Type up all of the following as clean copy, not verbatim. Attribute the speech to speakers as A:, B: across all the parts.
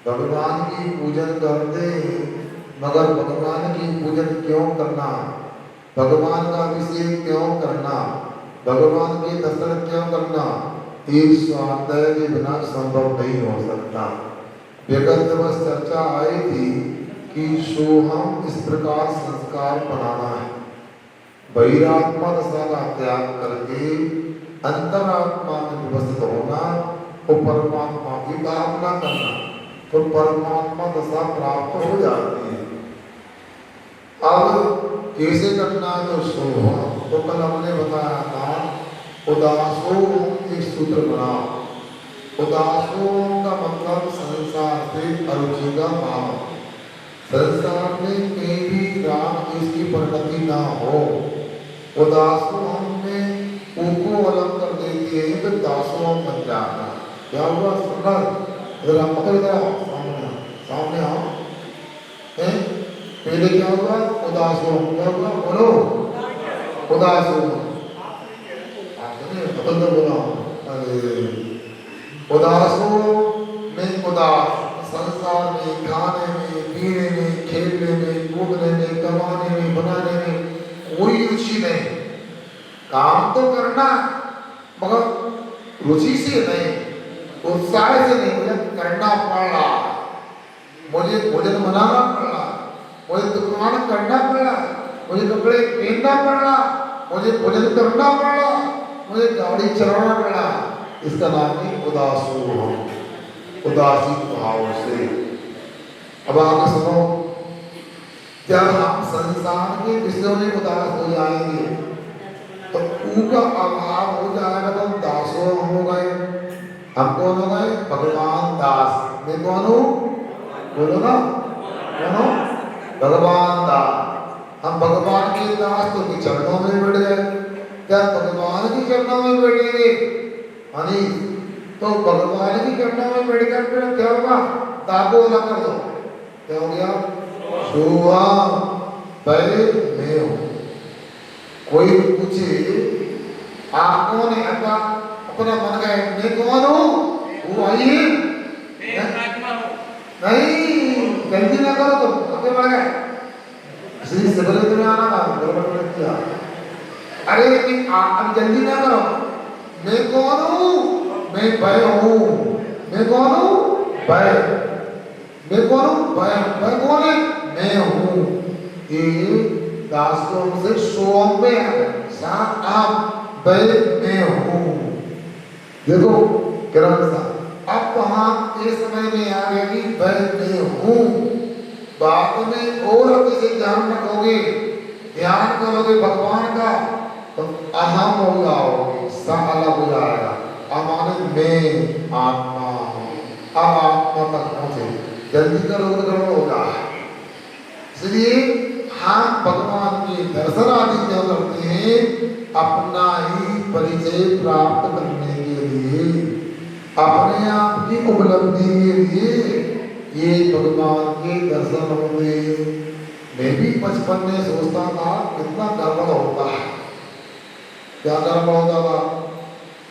A: भगवान की पूजन करते मगर भगवान की पूजन क्यों करना, भगवान का अभिषेक क्यों करना, भगवान के दर्शन क्यों करना, इस स्वाध्याय के बिना संभव नहीं हो सकता। विगत दिवस चर्चा आई थी कि सोहम इस प्रकार संस्कार बनाना है, बहिरात्मा दशा का त्याग करके अंतरात्मा में व्यवस्थित होना और परमात्मा की भावना करना, तो परमात्मा दशा प्राप्त हो जाती है। अब कैसे करना है तो सोहम, तो कल हमने बताया था उदासो एक सूत्र बना। उदासो का मतलब संसार से अरुचि का भाव, संसार में कहीं भी राग इसकी परिणति ना हो। उदासो हमने उनको अलग कर देते हैं तो दासो हम बन जाता। क्या हुआ सुनना, इधर आप पकड़ गया, सामने सामने आओ। पहले क्या हुआ उदासो, क्या हुआ बोलो उदासो, बदल दो बोला। उदासो में उदास, संसार में, खाने में, पीने में, खेलने में, कूदने में, कमाने में, बनाने में कोई रुचि नहीं। काम तो करना मगर रुचि से नहीं, उत्साह से नहीं, मुझे करना पड़ रहा, मुझे भोजन बनाना पड़ रहा, मुझे दुकान करना पड़ रहा, मुझे कपड़े पहनना पड़ रहा, मुझे भोजन करना पड़ रहा, मुझे गाड़ी चलाना पड़ रहा। इसका नाम है उदासो, उदासी भाव से। अब आगे सुनो, जब हम संसार के विषयों में उदास हो जाएंगे तो उनका अभाव हो जाएगा तो दासो हम हो गए। हम कौन हो गए? भगवान दास। मैं कौन हूँ? बोलो ना, कौन हो? भगवान दास। हम भगवान के दास तो चरणों में बैठ गए। क्या भगवान के चरणों में बैठेंगे? अनी तो भगवान की चरणों में बैठ कर फिर क्या होगा? दाबो ना कर दो, क्या हो गया? शुआ पहले मैं हूँ। कोई पूछे आप कौन है, अपना मन गए मैं कौन हूँ, वो आइए नहीं, जल्दी ना करो तुम, आगे बढ़ गए इसलिए सबले तुम्हें आना था, गड़बड़ किया। अरे अब जल्दी ना करो, मैं कौन हूँ? मैं भय हूँ। मैं कौन हूँ? भय। मैं कौन हूँ? भय। भय कौन है? मैं हूँ। ये दासों से सोम में साथ आप भय मैं हूँ। देखो किरण सा, अब तो हम इस समय में आ गए कि भय मैं हूँ। बाद में और किसी ध्यान रखोगे, ध्यान करोगे भगवान का तो अहम हो जाओगे, सा अलग हो जाएगा। अमाने मैं आत्मा हूँ, अब आत्मा तक पहुंचे, जल्दी करोगे तो हो जाए। इसलिए हम भगवान के दर्शन आदि क्या करते हैं? अपना ही परिचय प्राप्त करने के लिए, अपने आप की उपलब्धि के लिए ये भगवान के दर्शन होंगे। मैं भी बचपन में सोचता था कितना गड़बड़ होता है, क्या गड़बड़ होता था?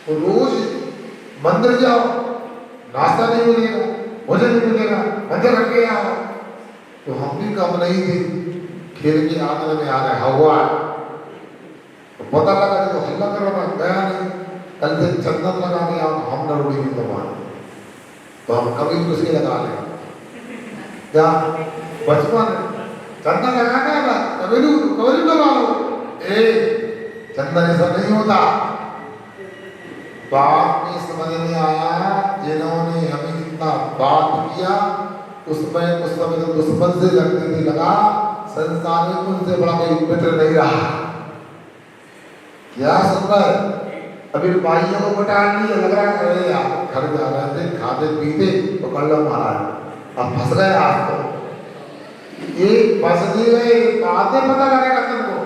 A: तो रोज मंदिर जाओ, नाश्ता नहीं मिलेगा, भोजन नहीं मिलेगा, मंदिर करके आओ। तो हम भी कम नहीं थे, खेल के आंगन में आ रहे हवा, तो पता लगा तो हल्ला कर रहा था, गया नहीं। कल से चंदन लगा के आओ, हम न उड़ेगी तुम्हारी, तो हम कभी उसके लगा लें। क्या बचपन चंदन लगाना है, कभी लगा लो। चंदन ऐसा नहीं होता। बात में समझ में आया, जिन्होंने हमें इतना बात किया उसमें उस समय तो दुश्मन से लगने नहीं लगा, संसार में उनसे बड़ा कोई मित्र नहीं रहा। क्या सुन रहा है? अभी भाइयों को बटा लिया, लग रहा है यार घर जा रहे थे, खाते पीते तो कल महाराज अब फंस गए। आप तो ये फंस नहीं गए, बातें पता लगेगा तुमको।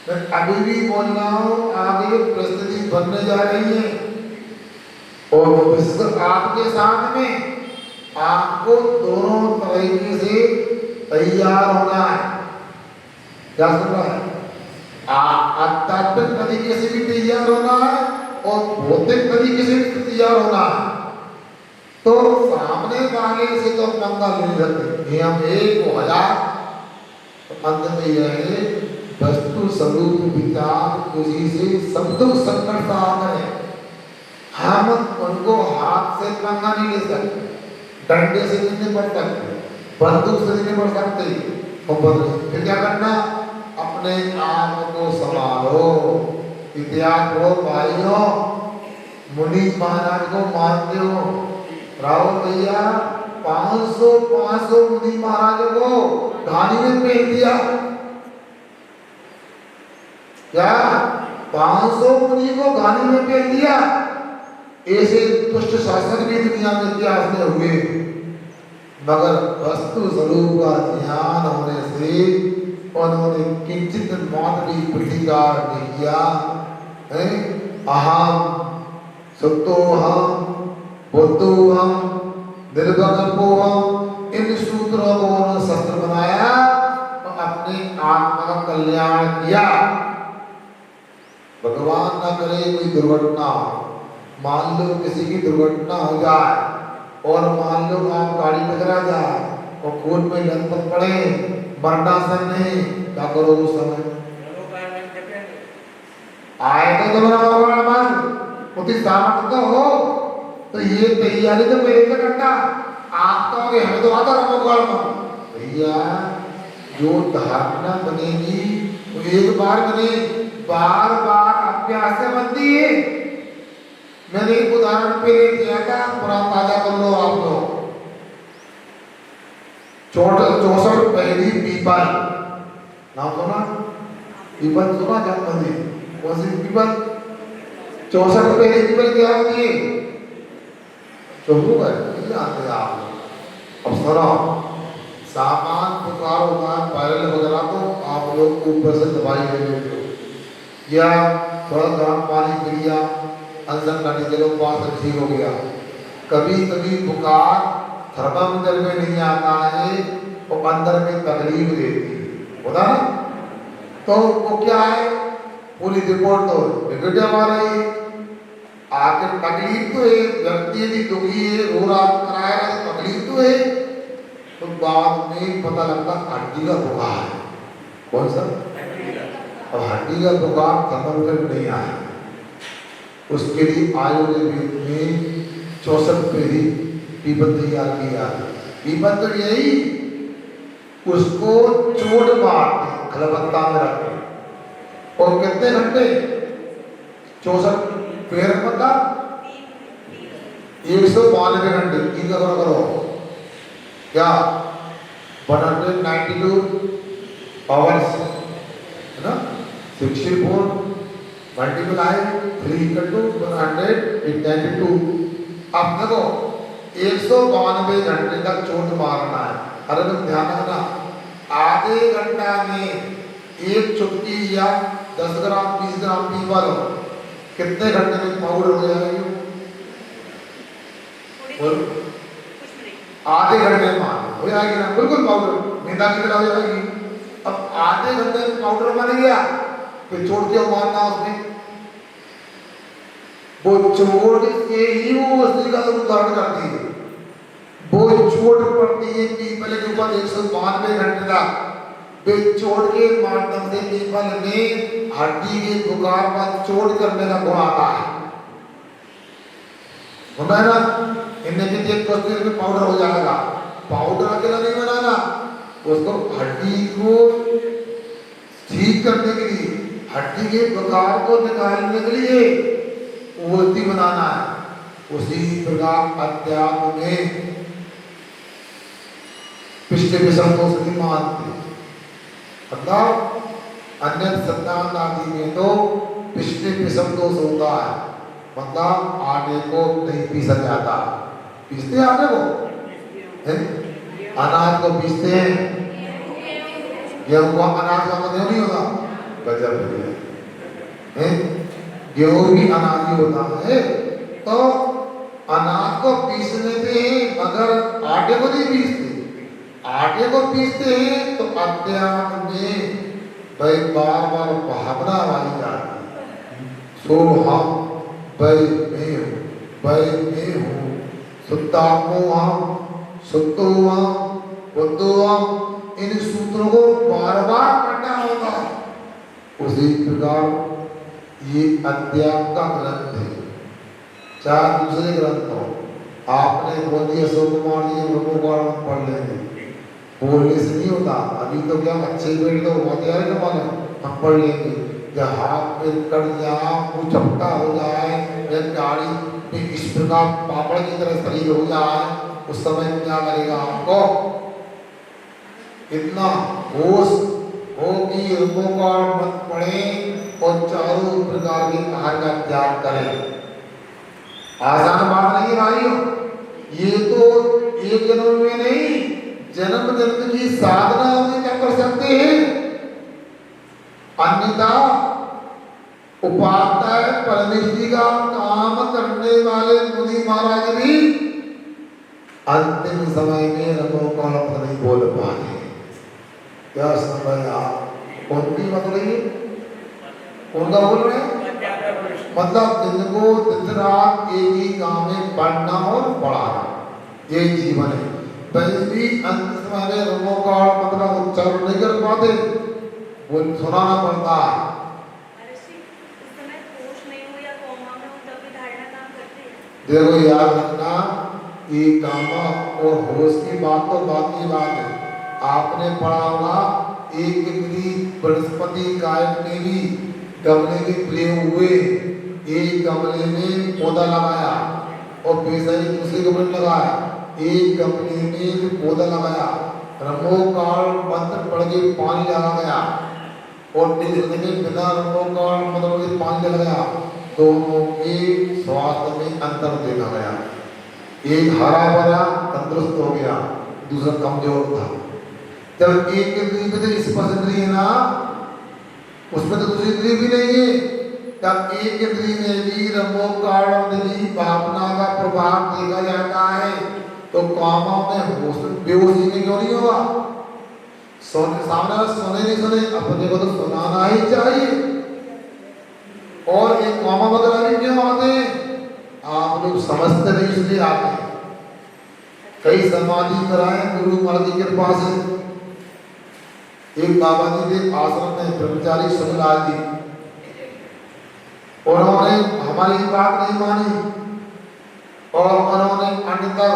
A: मैं अभी भी बोल रहा हूँ, आगे परिस्थिति बनने जा रही है और विश्व आपके साथ में, आपको दोनों तरीके से तैयार होना है। क्या सुन रहा है? आध्यात्मिक तरीके से भी तैयार होना है और भौतिक तरीके से भी तैयार होना है। तो सामने वाले से तो पंगा नहीं रखते, हम 1000 अंत में यह है वस्तु स्वरूप विचार उसी से सब दुख संकट का आकर है। हम उनको हाथ से पंगा नहीं ले सकते, डंडे से नहीं पड़ सकते, बंदूक से नहीं पड़ सकते। फिर क्या करना, अपने आप को संभालो। इतिहास को भाइयों, मुनि महाराज को मानते हो, राहुल भैया 500 मुनि महाराजों को घानी में पेल दिया। क्या 500 मुनि को घानी में पेल दिया? ऐसे दुष्ट शासक भी दुनिया में इतिहास में हुए, मगर वस्तु स्वरूप का ज्ञान होने से उन्होंने किंचित मात्र भी प्रतिकार नहीं किया। अहम सत्तोहम बुद्धोहम निर्भगपोहम, इन सूत्रों को उन्होंने शस्त्र बनाया तो अपने आत्मा का कल्याण किया। भगवान न करे कोई दुर्घटना, मान लो किसी की दुर्घटना हो जाए और मान लो आप गाड़ी टकरा जाए और खून में लथपथ पड़े, मरणासन नहीं, क्या करो उस समय? आए तो तुम्हारा मन उतनी सामर्थ्य तो हो, तो ये तैयारी तो पहले से करना। आप तो हमें तो आता रहा भैया, जो धारणा बनेगी वो एक बार बने, बार बार अभ्यास से बनती है। मैंने एक उदाहरण पहले दिया था, पूरा ताजा कर लो आप लोग। 64 पहली पीपल नाम सुना? पीपल सुना? जन्मदी कौन सी पीपल? 64 पहली पीपल क्या होती है? चौबू है आते आप। अब सुनो, सामान पुकार होगा वायरल वगैरह तो आप लोग ऊपर से दवाई ले लेते हो, या थोड़ा गर्म पानी पी लिया, अंदर का निकलो पास ठीक हो गया। कभी कभी बुखार थर्मामीटर में नहीं आता है और अंदर में तकलीफ देती है, होता ना? तो वो क्या है, पूरी रिपोर्ट तो नेगेटिव आ रही है। आखिर तकलीफ तो है, व्यक्ति यदि दुखी है, रो रहा कराया तो तकलीफ तो है, तो बाद में पता लगता हड्डी का बुखार है। कौन सा? अब हड्डी का बुखार थर्मामीटर में नहीं आया, उसके लिए आयुर्वेद में 64 पीढ़ी पीपल तैयार किया। पीपल तो यही, उसको चोट मारते खलबत्ता में रखते, और कितने घंटे? 64 पेड़ पता 192 घंटे की करो क्या? 192 आवर्स है ना? 64 मल्टीप्लाई 3 × 192। अब देखो 192 घंटे तक चोट मारना है। अरे तुम ध्यान रखना, आधे घंटा में एक चुटकी या 10 ग्राम 20 ग्राम पीपल कितने घंटे में पाउडर हो जाएगी? आधे घंटे में हो जाएगी ना, बिल्कुल पाउडर मैदा की तरह हो जाएगी। अब आधे घंटे में पाउडर बन गया, फिर छोड़ के मारना उसमें, वो चोट से ही वो असली का रूप धारण करती है। वो चोट पड़ती है पीपल के ऊपर 192 घंटे तक। चोट के माध्यम से पीपल में हड्डी के बुखार पर चोट करने का गुण आता है, होता है ना? इनमें भी एक प्रोसेस में पाउडर हो जाएगा। पाउडर अकेला नहीं बनाना, उसको हड्डी को ठीक करने के लिए, हड्डी के बुखार को निकालने के लिए वोती बनाना है। उसी प्रकार अध्यात्म में पिछले विषम को सभी मानते, मतलब अन्य सिद्धांत आदि में तो पिछले विषम दोष होता है, मतलब आटे को नहीं पीसा जाता। पीसते हैं आटे को, अनाज को पीसते हैं, गेहूं को अनाज का मतलब नहीं होता, गजब है, गेहूं भी अनाज ही होता है। तो अनाज को पीसने से, मगर आटे को नहीं पीसते। आटे को पीसते हैं तो अध्यात्म में भाई बार बार भावना वाली जाती है, सो हम भाई मैं हूँ, भाई मैं हूँ, शुद्धात्मोहम, शुद्धोहम, बुद्धोहम, इन सूत्रों को बार बार पढ़ना होगा। उसी प्रकार ये अध्यात्म का ग्रंथ है, चाहे दूसरे ग्रंथ हो। आपने बोल दिया अशोक कुमार जी ब्रह्मोपारण पढ़ लेंगे, बोलने से नहीं होता। अभी तो क्या अच्छे पेड़ तो बहुत यार ना मालूम, हम पढ़ लेंगे। जब हाथ में कट जाए, वो चपटा हो जाए, या गाड़ी में इस प्रकार पापड़ की तरह शरीर हो जाए, उस समय क्या करेगा आपको? इतना होश हो कि ब्रह्मोपारण मत पढ़े और चारों प्रकार के आहार का त्याग करें। आसान बात नहीं भाइयों, ये तो एक जन्म में नहीं, जन्म जन्म की साधना में क्या कर सकते हैं। अन्यथा उपाध्याय परमेश्वरी का काम करने वाले मुनि महाराज भी अंतिम समय में रमोकालप नहीं बोल पाए। क्या समय आप कौन की मत रही है, कौन का बोल रहे हैं? मतलब दिन को दिन रात एक ही काम में पढ़ना और पढ़ाना, ये जीवन है। भी अंत समय में रमोकाल मतलब उच्चारण नहीं कर पाते, वो सुनाना पड़ता है। देखो याद रखना, ये कामा और होश की बात तो बात की बात है। आपने पढ़ा होगा एक इंद्री बृहस्पति गायक ने भी गमले के प्रयोग हुए, एक गमले में पौधा लगाया और बेसरी दूसरे गमले में लगाया, एक गमले में पौधा लगाया, रमोकाल मंत्र पढ़ के पानी लगा गया और तीसरे में बिना रमोकाल मंत्र के पानी लगा गया, दोनों के स्वास्थ्य में अंतर देखा गया। एक हरा भरा तंदुरुस्त हो गया, दूसरा कमजोर था। जब एक इंद्रिय में तो स्पर्श इंद्रिय है ना, उसमें तो दूसरी इंद्रिय भी नहीं है, तब एक इंद्रिय में भी रमोकाल भावना का प्रभाव देखा जाता है, तो कामों में होश बेहोशी में क्यों नहीं होगा? सोने सामने सोने नहीं सोने, अपने को तो सुनाना ही चाहिए। और एक कामा वगैरह भी क्यों आते हैं? आप लोग समझते नहीं इसलिए आते हैं। कई समाधि कराए गुरु महाराज की कृपा से। एक बाबा जी थे आश्रम में ब्रह्मचारी सुनलाल जी, उन्होंने हमारी बात नहीं मानी और उन्होंने अन्यतर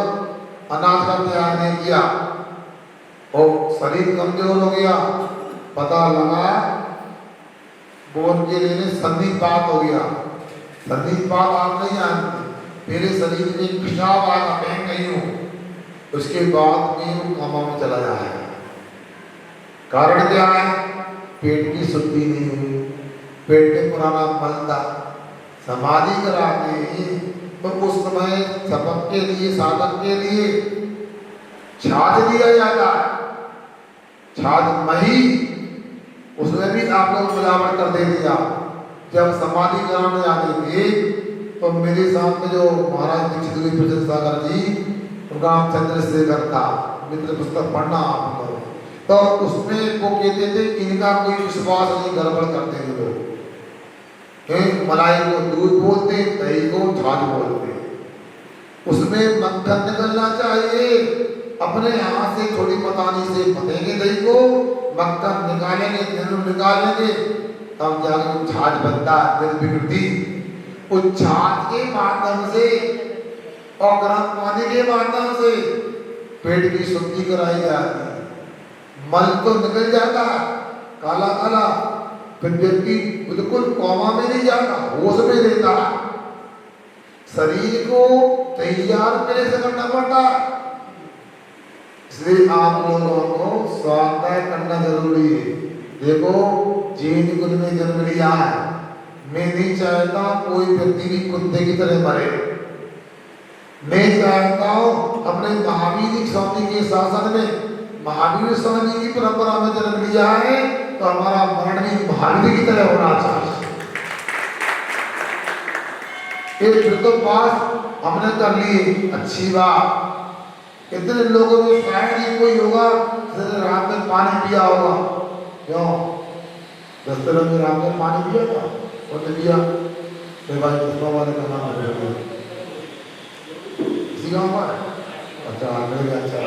A: अनाथ का त्याग नहीं किया और शरीर कमजोर हो गया। पता लगा वो उनके लिए संधिपात हो गया। संधिपात आप नहीं जानते, मेरे शरीर में पेशाब आया, मैं नहीं हूँ, उसके बाद में वो कोमा में चला जाए। कारण क्या है? पेट की शुद्धि नहीं हुई, पेट में पुराना मल था। समाधि कराते ही तो उस समय सबक के लिए, साधक के लिए छाछ दिया जाता है, छाछ मही, उसमें भी आप लोग मिलावट कर दे दिया। जब समाधि कराने जाते थे तो मेरे सामने जो महाराज दीक्षित प्रसिद्ध सागर जी, राम चंद्रशेखर था, मित्र पुस्तक पढ़ना आप लोग, तो उसमें वो कहते थे इनका कोई विश्वास नहीं, गड़बड़ करते हैं लोग। मलाई को दूध बोलते, दही को छाछ बोलते, उसमें मक्खन निकलना चाहिए। अपने हाथ से थोड़ी पतानी से पतेंगे दही को, मक्खन निकालेंगे, निकालेंगे, तब जाकर छाछ बनता है। विकृति उस छाछ के माध्यम से और गर्म पानी के माध्यम से पेट की शुद्धि कराई जाती है। मल तो निकल जाता है काला काला, फिर व्यक्ति बिल्कुल कोमा में नहीं जाता, होश में रहता है। शरीर को तैयार पहले से करना पड़ता है, इसलिए आप लोगों को स्वाध्याय करना जरूरी है। देखो जीन कुल में जन्म लिया है, मैं नहीं चाहता कोई व्यक्ति भी कुत्ते की तरह मरे। मैं चाहता हूँ अपने महावीर स्वामी के शासन में, महावीर स्वामी की परंपरा में जन्म लिया है तो हमारा मरण भी महावीर की तरह होना चाहिए। एक तो पास हमने कर ली, अच्छी बात। इतने लोगों में शायद ही कोई होगा जिसने रात में पानी पिया होगा। क्यों? 10 दिनों में रात में पानी पिया था, और पिया तो भाई पुष्पा वाले का नाम है, गाँव पर? अच्छा आगरे का, अच्छा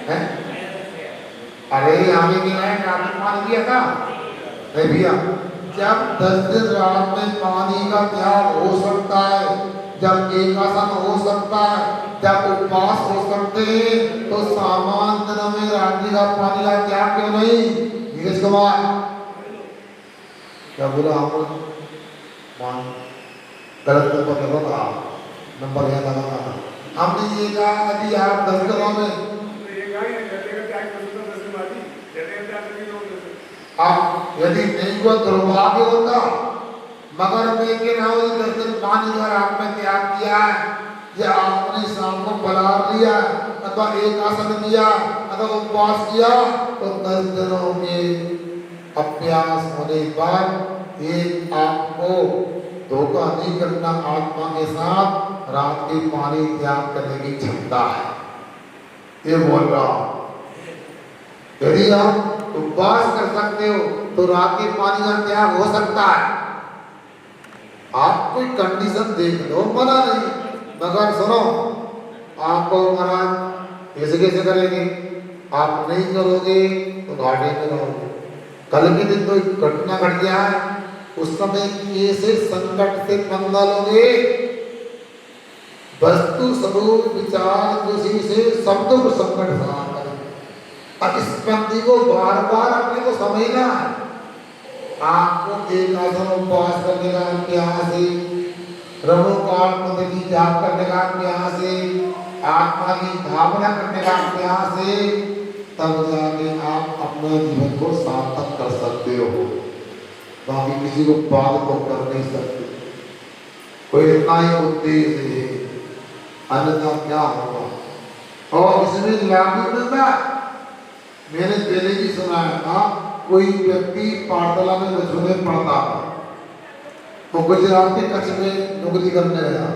A: है। अरे हमें क्या है, काफी पानी दिया था। अरे भैया, जब 10 दिन रात में पानी का त्याग हो सकता है, जब एकासन हो सकता है, जब उपवास हो सकते हैं, तो सामान्य दिनों में रात्रि का पानी का त्याग क्यों नहीं? नीरज कुमार क्या बोला? हम मान गलत नंबर लगा, नंबर याद लगा। हमने ये कहा यदि आप 10 दिनों में आप यदि नहीं को दुर्भाग्य होता, मगर मैं के नाम 10 दिन पानी का रात में त्याग किया है, या आपने शाम को पलार लिया अथवा एक आसन दिया अथवा उपवास किया, तो 10 दिनों के अभ्यास होने पर एक आपको धोखा नहीं करना, आत्मा के साथ रात के पानी त्याग करने की क्षमता है, ये बोल रहा हूं। यदि आप उपवास कर सकते हो तो रात के पानी का त्याग हो सकता है। आप कोई कंडीशन देख लो, मना नहीं, मगर सुनो, आपको महाराज ऐसे कैसे करेंगे? आप नहीं करोगे तो घाटे में रहोगे। कल के दिन कोई घटना घट गया है, उस समय कैसे संकट से पंगा लोगे? वस्तु स्वरूप विचार खुशी से शब्दों को संकट सहा करें। अब इस पंक्ति को बार बार अपने को समझना है। आपको एक आसन उपवास करने का अभ्यास है, रमोकाल मंत्र की जाप करने का अभ्यास है, आत्मा की भावना करने का अभ्यास है, तब जाके आप अपने जीवन को सार्थक कर सकते हो। बाकी किसी को बात को कर नहीं सकते। कोई इतना ही उद्देश्य है, अन्यथा क्या होगा? और इसमें लागू मिलता, मैंने पहले भी सुनाया था, कोई व्यक्ति पाठशाला में बचपन में पढ़ता था, तो गुजरात के कच्छ में नौकरी करने गया।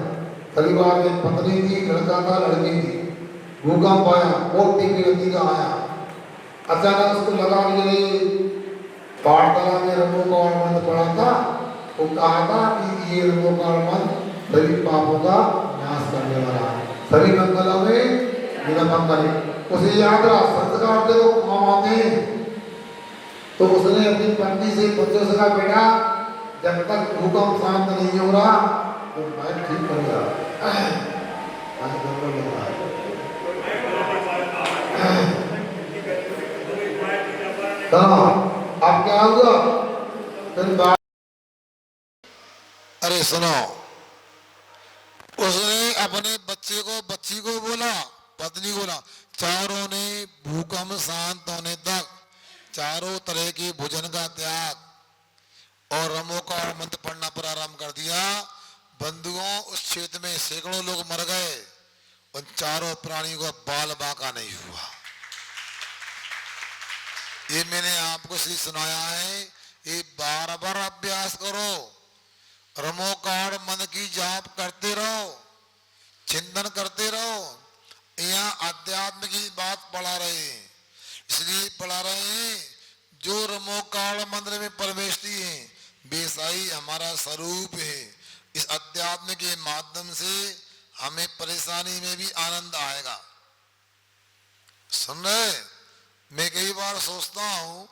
A: परिवार में पत्नी थी, लड़का था, लड़की थी। भूकंप आया और तीव्र गति का आया। अचानक उसको लगा कि पाठशाला में रमोकाल मंत्र पढ़ा था, वो कहा था कि ये रमोकाल मंत्र सभी पापों का नाश करने वाला है, सभी मंगलों में बिना मंगल। उसे याद रहा, संस्कार देखो काम आते हैं। तो उसने अपनी पत्नी से बच्चों से कहा, बेटा जब तक भूकंप शांत नहीं हो रहा तो मैं ठीक कर गया। अब क्या हुआ? अरे सुनो, उसने अपने बच्ची को बोला, पत्नी को बोला, चारों ने भूकंप शांत होने तक चारों तरह के भोजन का त्याग और रमोकाल मंत्र पढ़ना प्रारंभ कर दिया। बंधुओं, उस क्षेत्र में सैकड़ों लोग मर गए, उन चारों प्राणियों को बाल बांका नहीं हुआ। ये मैंने आपको श्री सुनाया है। ये बार बार अभ्यास करो, रमोकाल मंत्र की जाप करते रहो, चिंतन करते रहो। यहाँ अध्यात्म की बात पढ़ा रहे हैं, इसलिए पढ़ा रहे हैं जो रमोकाल मंत्र में परमेष्टि है, बेसाई हमारा स्वरूप है। इस अध्यात्म के माध्यम से हमें परेशानी में भी आनंद आएगा। सुन रहे? मैं कई बार सोचता हूं,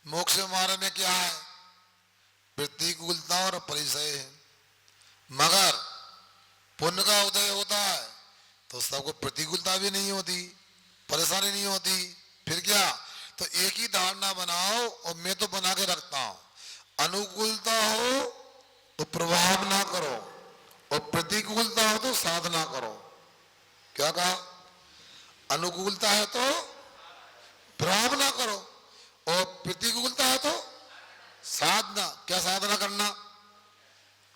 A: मोक्ष मार्ग में क्या है? प्रतिकूलता और परिचय है, मगर पुण्य का उदय होता है तो सबको प्रतिकूलता भी नहीं होती, परेशानी नहीं होती। फिर क्या? तो एक ही धारणा बनाओ, और मैं तो बना के रखता हूं, अनुकूलता हो तो प्रभाव ना करो, और प्रतिकूलता हो तो साधना करो। क्या कहा? अनुकूलता है तो प्रभाव ना करो, और प्रतिकूलता है तो साधना। क्या साधना करना?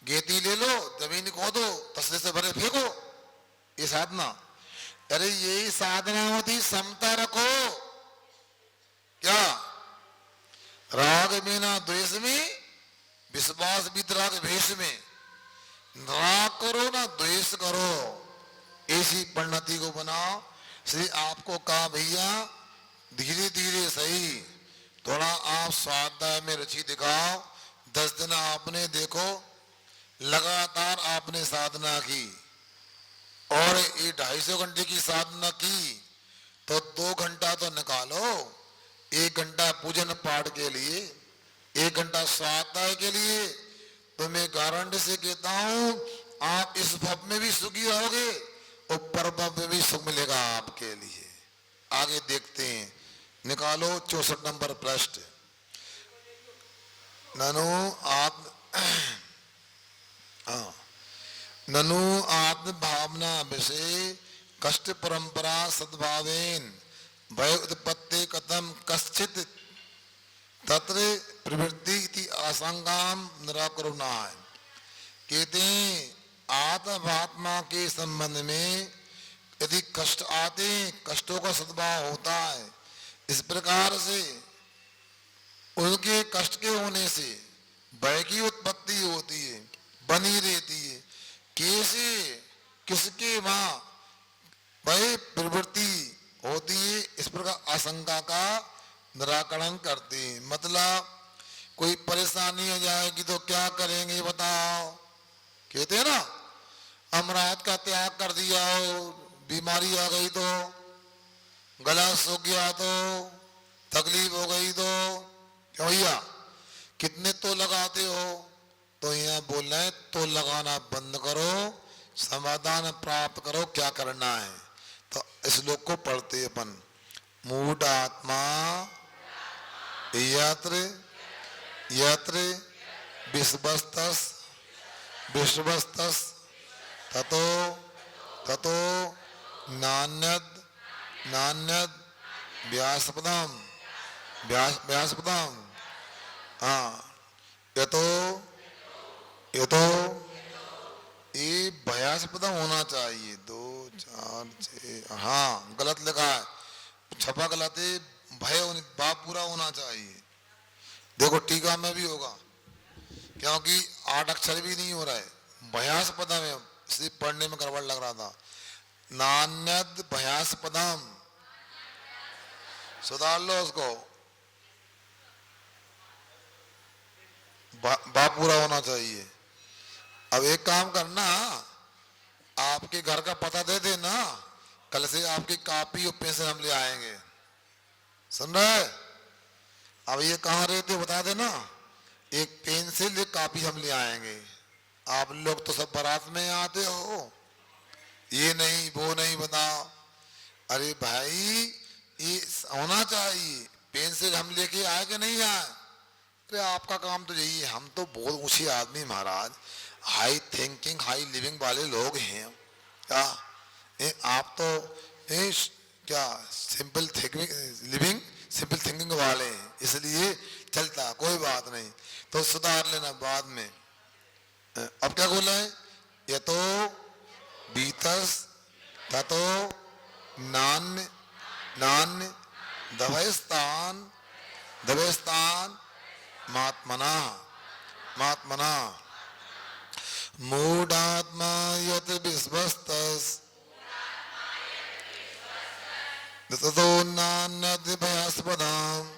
A: गेती ले लो, जमीन खोदो, तसले से भरे फेंको, ये साधना। अरे यही साधना होती, समता रखो। क्या? राग में ना द्वेष में, विश्वास विद्राग भेष में। राग करो ना द्वेष करो, ऐसी परिणति को बनाओ। श्री आपको कहा, भैया धीरे धीरे सही, थोड़ा आप स्वाध्याय में रुचि दिखाओ। 10 दिन आपने देखो, लगातार आपने साधना की
B: और ये 250 घंटे की साधना की तो 2 घंटा तो निकालो। 1 घंटा पूजन पाठ के लिए, 1 घंटा स्वाध्याय के लिए। तो मैं गारंटी से कहता हूं आप इस भव में भी सुखी रहोगे और पर भव में भी सुख मिलेगा आपके लिए। आगे देखते हैं, निकालो 64 नंबर प्रश्न। ननु आत्म ननु आत्म भावना विषय कष्ट परंपरा सद्भावेन भय उत्पत्ति कथम कश्चित तत्र प्रवृत्ति इति आशंकाम निराकरुणाय। कहते हैं आत्मा के संबंध में यदि कष्ट आते हैं, कष्टों का सद्भाव होता है, इस प्रकार से उनके कष्ट के होने से भय की उत्पत्ति होती है, बनी रहती है। कैसे, किसके वहां भय प्रवृत्ति होती है, इस प्रकार आशंका का निराकरण करते हैं। मतलब कोई परेशानी हो जाएगी तो क्या करेंगे बताओ। कहते हैं ना, अमरात का त्याग कर दिया हो, बीमारी आ गई तो, गला सूख गया तो, तकलीफ हो गई तो, क्यों भैया कितने तो लगाते हो। तो यहाँ बोल रहे तो लगाना बंद करो, समाधान प्राप्त करो, क्या करना है। तो इस श्लोक को पढ़ते अपन, मूढ़ आत्मा यत्र यत्र विश्वस्तस विश्वस्तस ततो ततो नान्यद नान्यद व्यासपदम व्यासपदम। हाँ, यतो यतो ये भयास्पदम होना चाहिए। 2 4 6, हाँ गलत लिखा है, छपा गलत है, भय बाप पूरा होना चाहिए। देखो टीका में भी होगा, क्योंकि 8 अक्षर भी नहीं हो रहा है, भयास्पदम है, इसलिए पढ़ने में गड़बड़ लग रहा था। नान्यद भयास्पदम, सुधार लो उसको, बा पूरा होना चाहिए। अब एक काम करना, आपके घर का पता दे देना, कल से आपकी कॉपी और पेंसिल हम ले आएंगे। सुन रहे? अब ये कहाँ रहते बता देना, एक पेंसिल एक कॉपी हम ले आएंगे। आप लोग तो सब बारात में आते हो, ये नहीं वो नहीं बताओ। अरे भाई ये होना चाहिए, पेंसिल हम लेके आए कि नहीं आए। अरे आपका काम तो यही है, हम तो बहुत ऊंचे आदमी महाराज, हाई थिंकिंग हाई लिविंग वाले लोग हैं क्या। आप तो क्या सिंपल लिविंग सिंपल थिंकिंग वाले हैं, इसलिए चलता, कोई बात नहीं, तो सुधार लेना बाद में। अब क्या बोला है, ये तो बीतस ततो नान्य नान्य दभयस्तान दभयस्तान महात्मना महात्मना मूढ़ात्मा यत विश्वस्तस ततो नान्यद भयास्पदम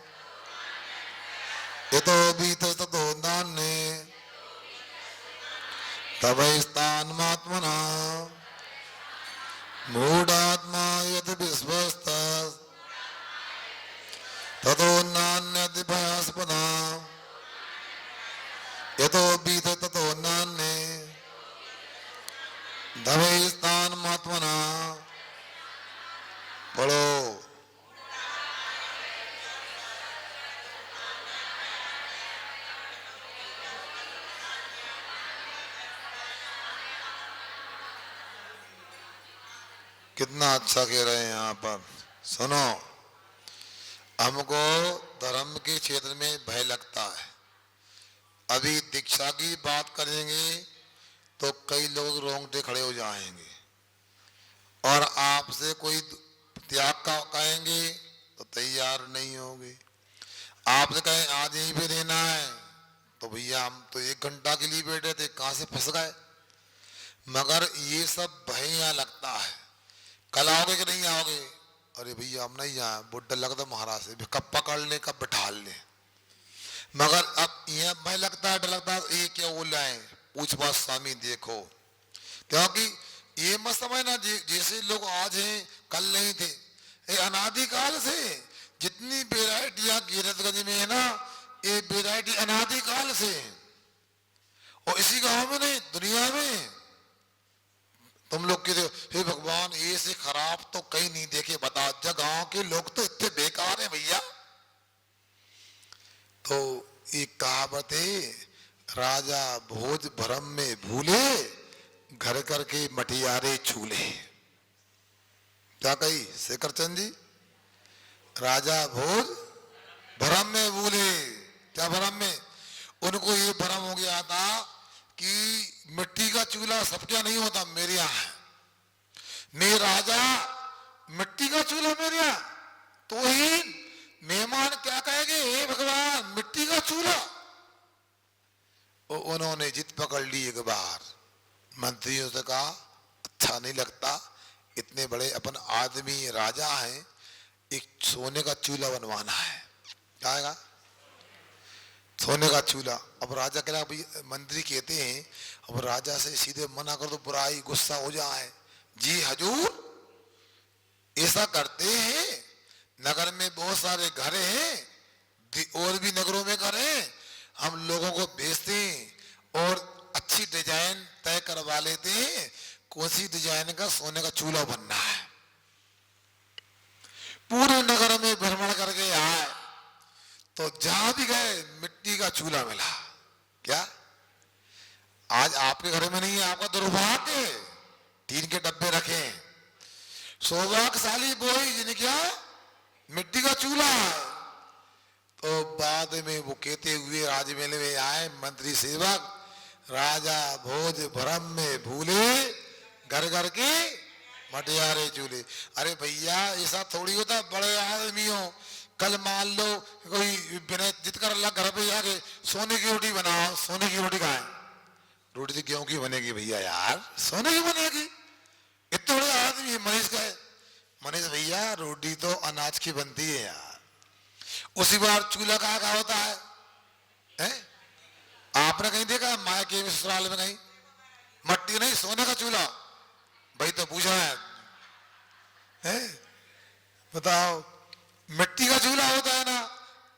B: यतो बीतस ततो नान्ये तभयस्तान महात्मना मूढ़ात्मा यत विश्वस्तस ततो नान्यद भयास्पदम यतो बीतस ततो नान्ये तभयस्तान महात्मना। पढ़ो। कितना अच्छा कह रहे हैं यहाँ पर। सुनो, हमको धर्म के क्षेत्र में भय लगता है। अभी दीक्षा की बात करेंगे तो कई लोग रोंगटे खड़े हो जाएंगे, और आपसे कोई त्याग का कहेंगे तो तैयार नहीं होगे। आपसे कहें आज यहीं पे रहना है तो भैया हम तो 1 घंटा के लिए बैठे थे, कहाँ से फंस गए। मगर ये सब भय यहाँ लगता है, कल आओगे कि नहीं आओगे, अरे भैया हम नहीं आए, बुढ़ा लगता महाराज से कब पकड़ ले कब बैठा ले। मगर अब यह भय लगता है, डर लगता है, ये क्या बोल रहे हैं, पूछ बात स्वामी देखो। क्योंकि ये मत समझना जैसे लोग आज हैं कल नहीं थे। ये अनादिकाल से जितनी वेराइटियां कीरतगंज में है ना, ये वेराइटी अनादिकाल से है। और इसी गांव में नहीं, दुनिया में। तुम लोग कहते हो हे भगवान ये से खराब तो कहीं नहीं देखे, बता जा गांव के लोग तो इतने बेकार हैं भैया। तो एक कहावत है, राजा भोज भरम में भूले, घर करके मटियारे छूले। क्या कही शेखरचंद जी? राजा भोज भरम में भूले। क्या भरम में? उनको ये भरम हो गया था कि मिट्टी का चूल्हा सबके नहीं होता, मेरे यहाँ है। मैं राजा, मिट्टी का चूल्हा मेरे यहाँ, तो ही मेहमान क्या कहेंगे, हे भगवान मिट्टी का चूल्हा। उन्होंने जिद पकड़ ली एक बार, मंत्रियों से कहा अच्छा नहीं लगता, इतने बड़े अपन आदमी राजा हैं, एक सोने का चूल्हा बनवाना है। क्या आएगा? सोने का चूल्हा। अब राजा कह रहा भाई, मंत्री कहते हैं अब राजा से सीधे मना कर दो, बुराई गुस्सा हो जाए। जी हजूर ऐसा करते हैं, नगर में बहुत सारे घर हैं, और भी नगरों में घर हैं, हम लोगों को भेजते हैं और अच्छी डिजाइन तय करवा लेते हैं, कौन सी डिजाइन का सोने का चूल्हा बनना है। पूरे नगर में भ्रमण करके आए तो जहां भी गए मिट्टी का चूल्हा मिला। क्या आज आपके घर में नहीं है? आपका दुर्भाग्य, टीन के डब्बे रखे। सौभाग्यशाली बोई जिन्हें क्या मिट्टी का चूल्हा है। तो बाद में वो कहते हुए राजमहल में आए मंत्री सेवक, राजा भोज भरम में भूले, घर घर के मटियारे चूल्हे। अरे भैया ऐसा थोड़ी होता, बड़े आदमी हो, कल मान लो कोई बिना जिद कर अल्लाह घर पे जाके सोने की रोटी बनाओ, सोने की रोटी खाएं। रोटी तो गेहूं की बनेगी भैया, यार सोने की बनेगी। इतने बड़े आदमी मनीष का है, मनीष भैया रोटी तो अनाज की बनती है यार। उसी बार चूल्हा कहाँ का होता है? आपने कहीं देखा माया के ससुराल में? कहीं मट्टी नहीं, सोने का चूल्हा। भाई तो पूछा है? बताओ, मिट्टी का चूल्हा होता है ना।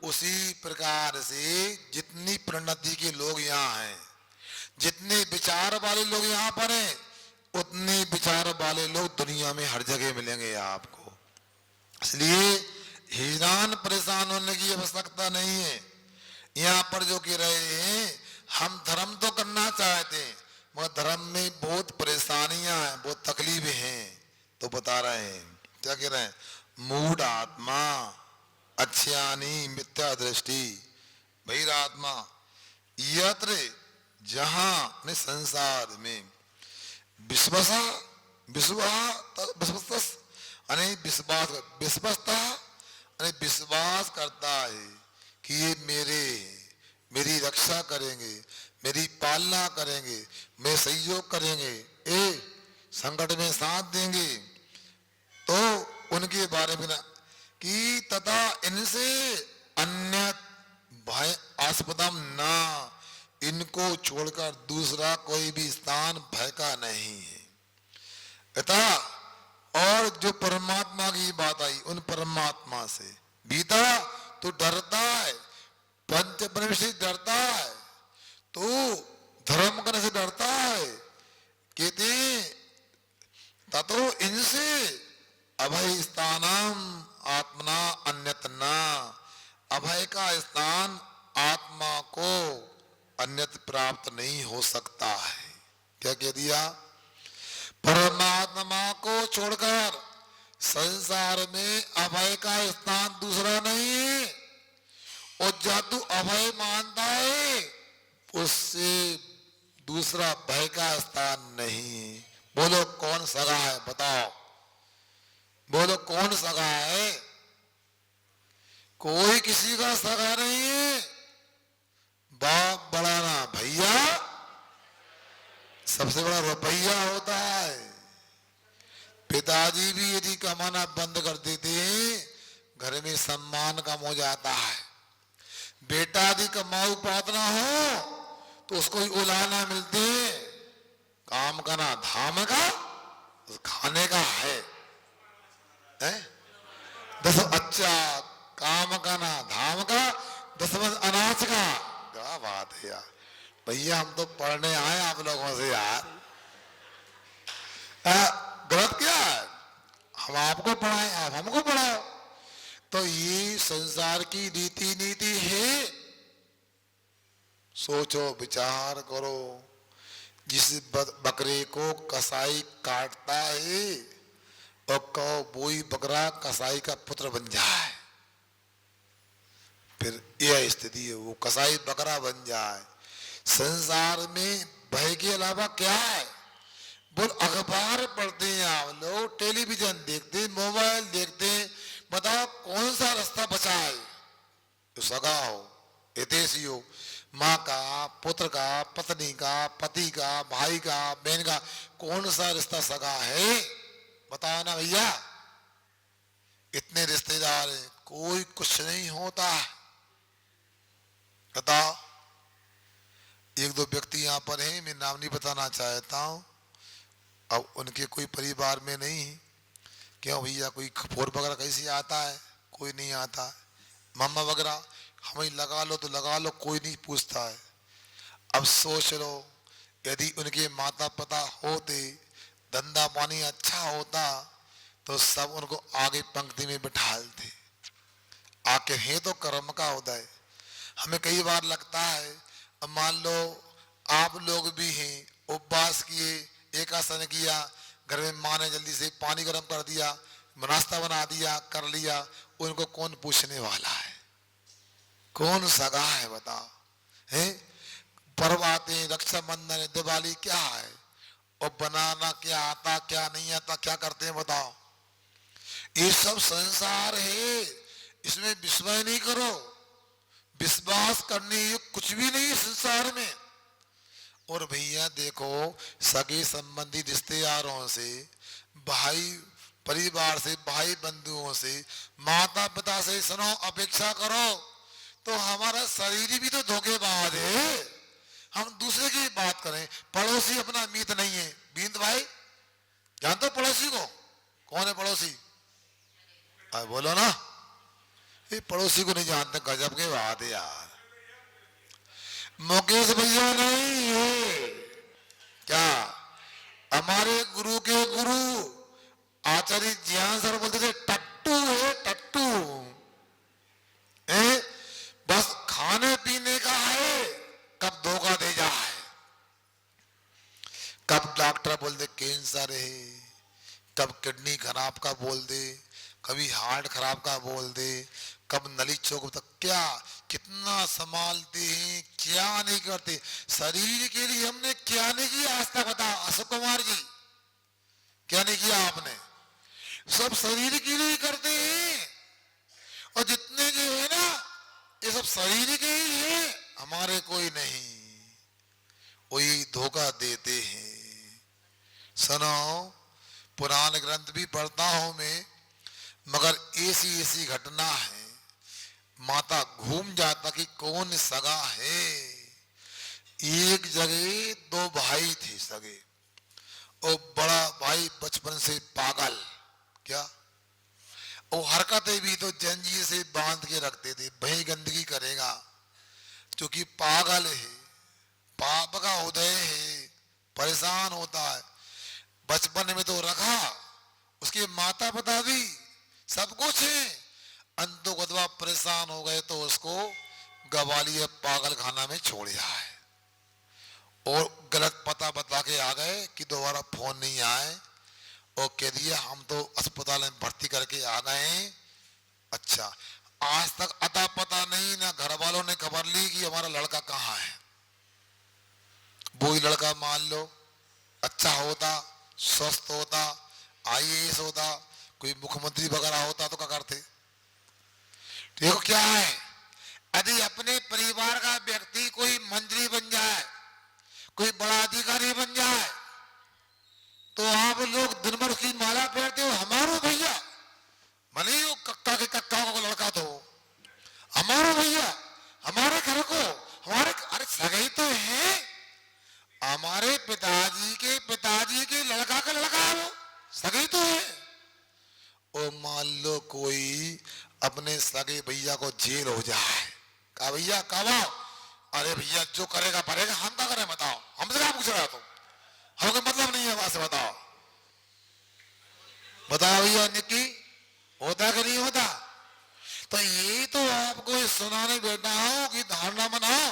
B: उसी प्रकार से जितनी प्रणति के लोग यहाँ हैं, जितने विचार वाले लोग यहाँ पर हैं, उतने विचार वाले लोग दुनिया में हर जगह मिलेंगे आपको। इसलिए हैरान परेशान होने की आवश्यकता नहीं है। यहाँ पर जो कह रहे हैं हम धर्म तो करना चाहते हैं, मगर धर्म में बहुत परेशानियां हैं, बहुत तकलीफें हैं। तो बता रहे हैं, क्या कह रहे हैं? मूढ़ आत्मा अज्ञानी मिथ्या दृष्टि बहिरात्मा यत्र, जहां संसार में विश्वसा विश्वास करता है कि ये मेरी रक्षा करेंगे, मेरी पालना करेंगे, मैं सहयोग करेंगे, संकट में साथ देंगे, तो उनके बारे में कि तथा इनसे अन्य भय आस्पदम ना, इनको छोड़कर दूसरा कोई भी स्थान भय का नहीं है। अतः और जो परमात्मा की बात आई, उन परमात्मा से बीता तो डरता है, पंच परमेश्वर से डरता है, तो धर्म करने से डरता है। कहते ततो इनसे अभय स्थानम आत्मना अन्यतना, अभय का स्थान आत्मा को अन्यत प्राप्त नहीं हो सकता है। क्या कह दिया? परमात्मा को छोड़कर संसार में अभय का स्थान दूसरा नहीं है। और जादू अभय मानता है, उससे दूसरा भय का स्थान नहीं। बोलो कौन सगा है? बताओ, बोलो कौन सगा है? कोई किसी का सगा नहीं है। बाप बड़ा ना भैया, सबसे बड़ा रुपया होता है। पिताजी भी यदि कमाना बंद कर देते हैं, घर में सम्मान कम हो जाता है। बेटा यदि कमाऊ पात ना हो तो उसको उलाना मिलते, काम का ना धाम का, खाने का है, हैं? 10 अच्छा काम का ना धाम का, 10 अनाज का। क्या बात है यार, भैया हम तो पढ़ने आए आप लोगों से यार। गलत क्या है? हम आपको पढ़ाएं, आप हमको पढ़ाओ। तो ये संसार की रीति नीति है। सोचो विचार करो, जिस बकरे को कसाई काटता है और कहो वही बकरा कसाई का पुत्र बन जाए, फिर यह स्थिति है, वो कसाई बकरा बन जाए। संसार में भय के अलावा क्या है? बोल, अखबार पढ़ते हैं आप लोग, टेलीविजन देखते हैं, मोबाइल देखते हैं, बताओ कौन सा रास्ता बचा है? तो सगा हो, हितैषी हो, माँ का, पुत्र का, पत्नी का, पति का, भाई का, बहन का, कौन सा रिश्ता सगा है? बताओ ना भैया। इतने रिश्तेदार हैं, कोई कुछ नहीं होता। बताओ। एक दो व्यक्ति यहाँ पर हैं, मैं नाम नहीं बताना चाहता हूँ, अब उनके कोई परिवार में नहीं। क्यों भैया, कोई खपोर वगैरह कैसे आता है? कोई नहीं आता है। मामा वगैरह हमें लगा लो तो लगा लो, कोई नहीं पूछता है। अब सोच लो, यदि उनके माता पिता होते, धंधा पानी अच्छा होता, तो सब उनको आगे पंक्ति में बिठालते। आखिर है तो कर्म का उदय। हमें कई बार लगता है, अब मान लो आप लोग भी हैं, उपवास किए, एक आसन किया, घर में माँ ने जल्दी से पानी गर्म कर दिया, नाश्ता बना दिया, कर लिया, उनको कौन पूछने वाला है? कौन सगा है? बताओ। हैं? पर्व आते हैं, रक्षाबंधन, दिवाली, क्या है? और बनाना क्या आता, क्या नहीं आता, क्या करते हैं बताओ? ये सब संसार है, इसमें विस्मय नहीं करो। विश्वास करने ये कुछ भी नहीं संसार में। और भैया देखो, सगे संबंधी रिश्तेदारों से, भाई परिवार से, भाई बंधुओं से, माता पिता से सुनो अपेक्षा करो, तो हमारा शरीर भी तो धोखेबाज है। हम दूसरे की बात करें, पड़ोसी अपना मीत नहीं है। बींद भाई जानते हो पड़ोसी को? कौन है पड़ोसी? बोलो ना। ये पड़ोसी को नहीं जानते, गजब के बात है यार। मुकेश भैया नहीं है क्या? हमारे गुरु के गुरु आचार्य ज्ञान सर बोलते थे, टट्टू है टट्टू। बस खाने पीने का है, कब धोखा दे जाए, कब डॉक्टर बोल दे कैंसर है, कब किडनी खराब का बोल दे, कभी हार्ट खराब का बोल दे, कब नली चौक तक। क्या कितना संभालते हैं, क्या नहीं करते। शरीर के लिए हमने क्या नहीं किया आज तक? बता अशोक कुमार जी, क्या नहीं किया आपने? सब शरीर के लिए करते हैं। और जितने के है ना, ये सब शरीर के ही है, हमारे कोई नहीं। वही धोखा देते हैं। सुनो, पुराण ग्रंथ भी पढ़ता हूं मैं, मगर ऐसी ऐसी घटना है, माता घूम जाता कि कौन सगा है। एक जगह दो भाई थे सगे, और बड़ा भाई बचपन से पागल। क्या? और हरकतें भी तो जंजीर से बांध के रखते थे, भाई गंदगी करेगा, क्योंकि पागल है, पाप का उदय है, परेशान होता है। बचपन में तो रखा, उसके माता पिता भी सब कुछ है, अंतोगतवा परेशान हो गए तो उसको गवालियर पागल खाना में छोड़ दिया है। और गलत पता बता के आ गए कि दोबारा फोन नहीं आए, और कह दिया हम तो अस्पताल में भर्ती करके आ गए हैं। अच्छा, आज तक अता पता नहीं, ना घर वालों ने खबर ली कि हमारा लड़का कहाँ है। वही लड़का मान लो अच्छा होता, स्वस्थ होता, IAS होता, कोई मुख्यमंत्री वगैरह होता तो क्या करते? देखो क्या है, यदि अपने परिवार का व्यक्ति कोई मंत्री बन जाए, कोई बड़ा अधिकारी बन जाए, तो आप लोग दिन भर उसकी माला फेरते हो, हमारो भैया, भले वो कक्का के कक्का को लड़का तो हमारो भैया, हमारे घर को, हमारे, अरे सगे तो है, हमारे पिताजी के लड़का का लड़का है वो। अपने सगे भैया को जेल हो जाए। कहा भैया कब आओ? अरे भैया जो करेगा पड़ेगा, हम क्या करें बताओ, हमसे क्या पूछ रहा है तुम, हमें मतलब नहीं है वहां से, बताओ बताओ भैया निक्की, होता कि नहीं होता? तो ये तो आपको सुनाने बैठा हूं कि धारणा बनाओ,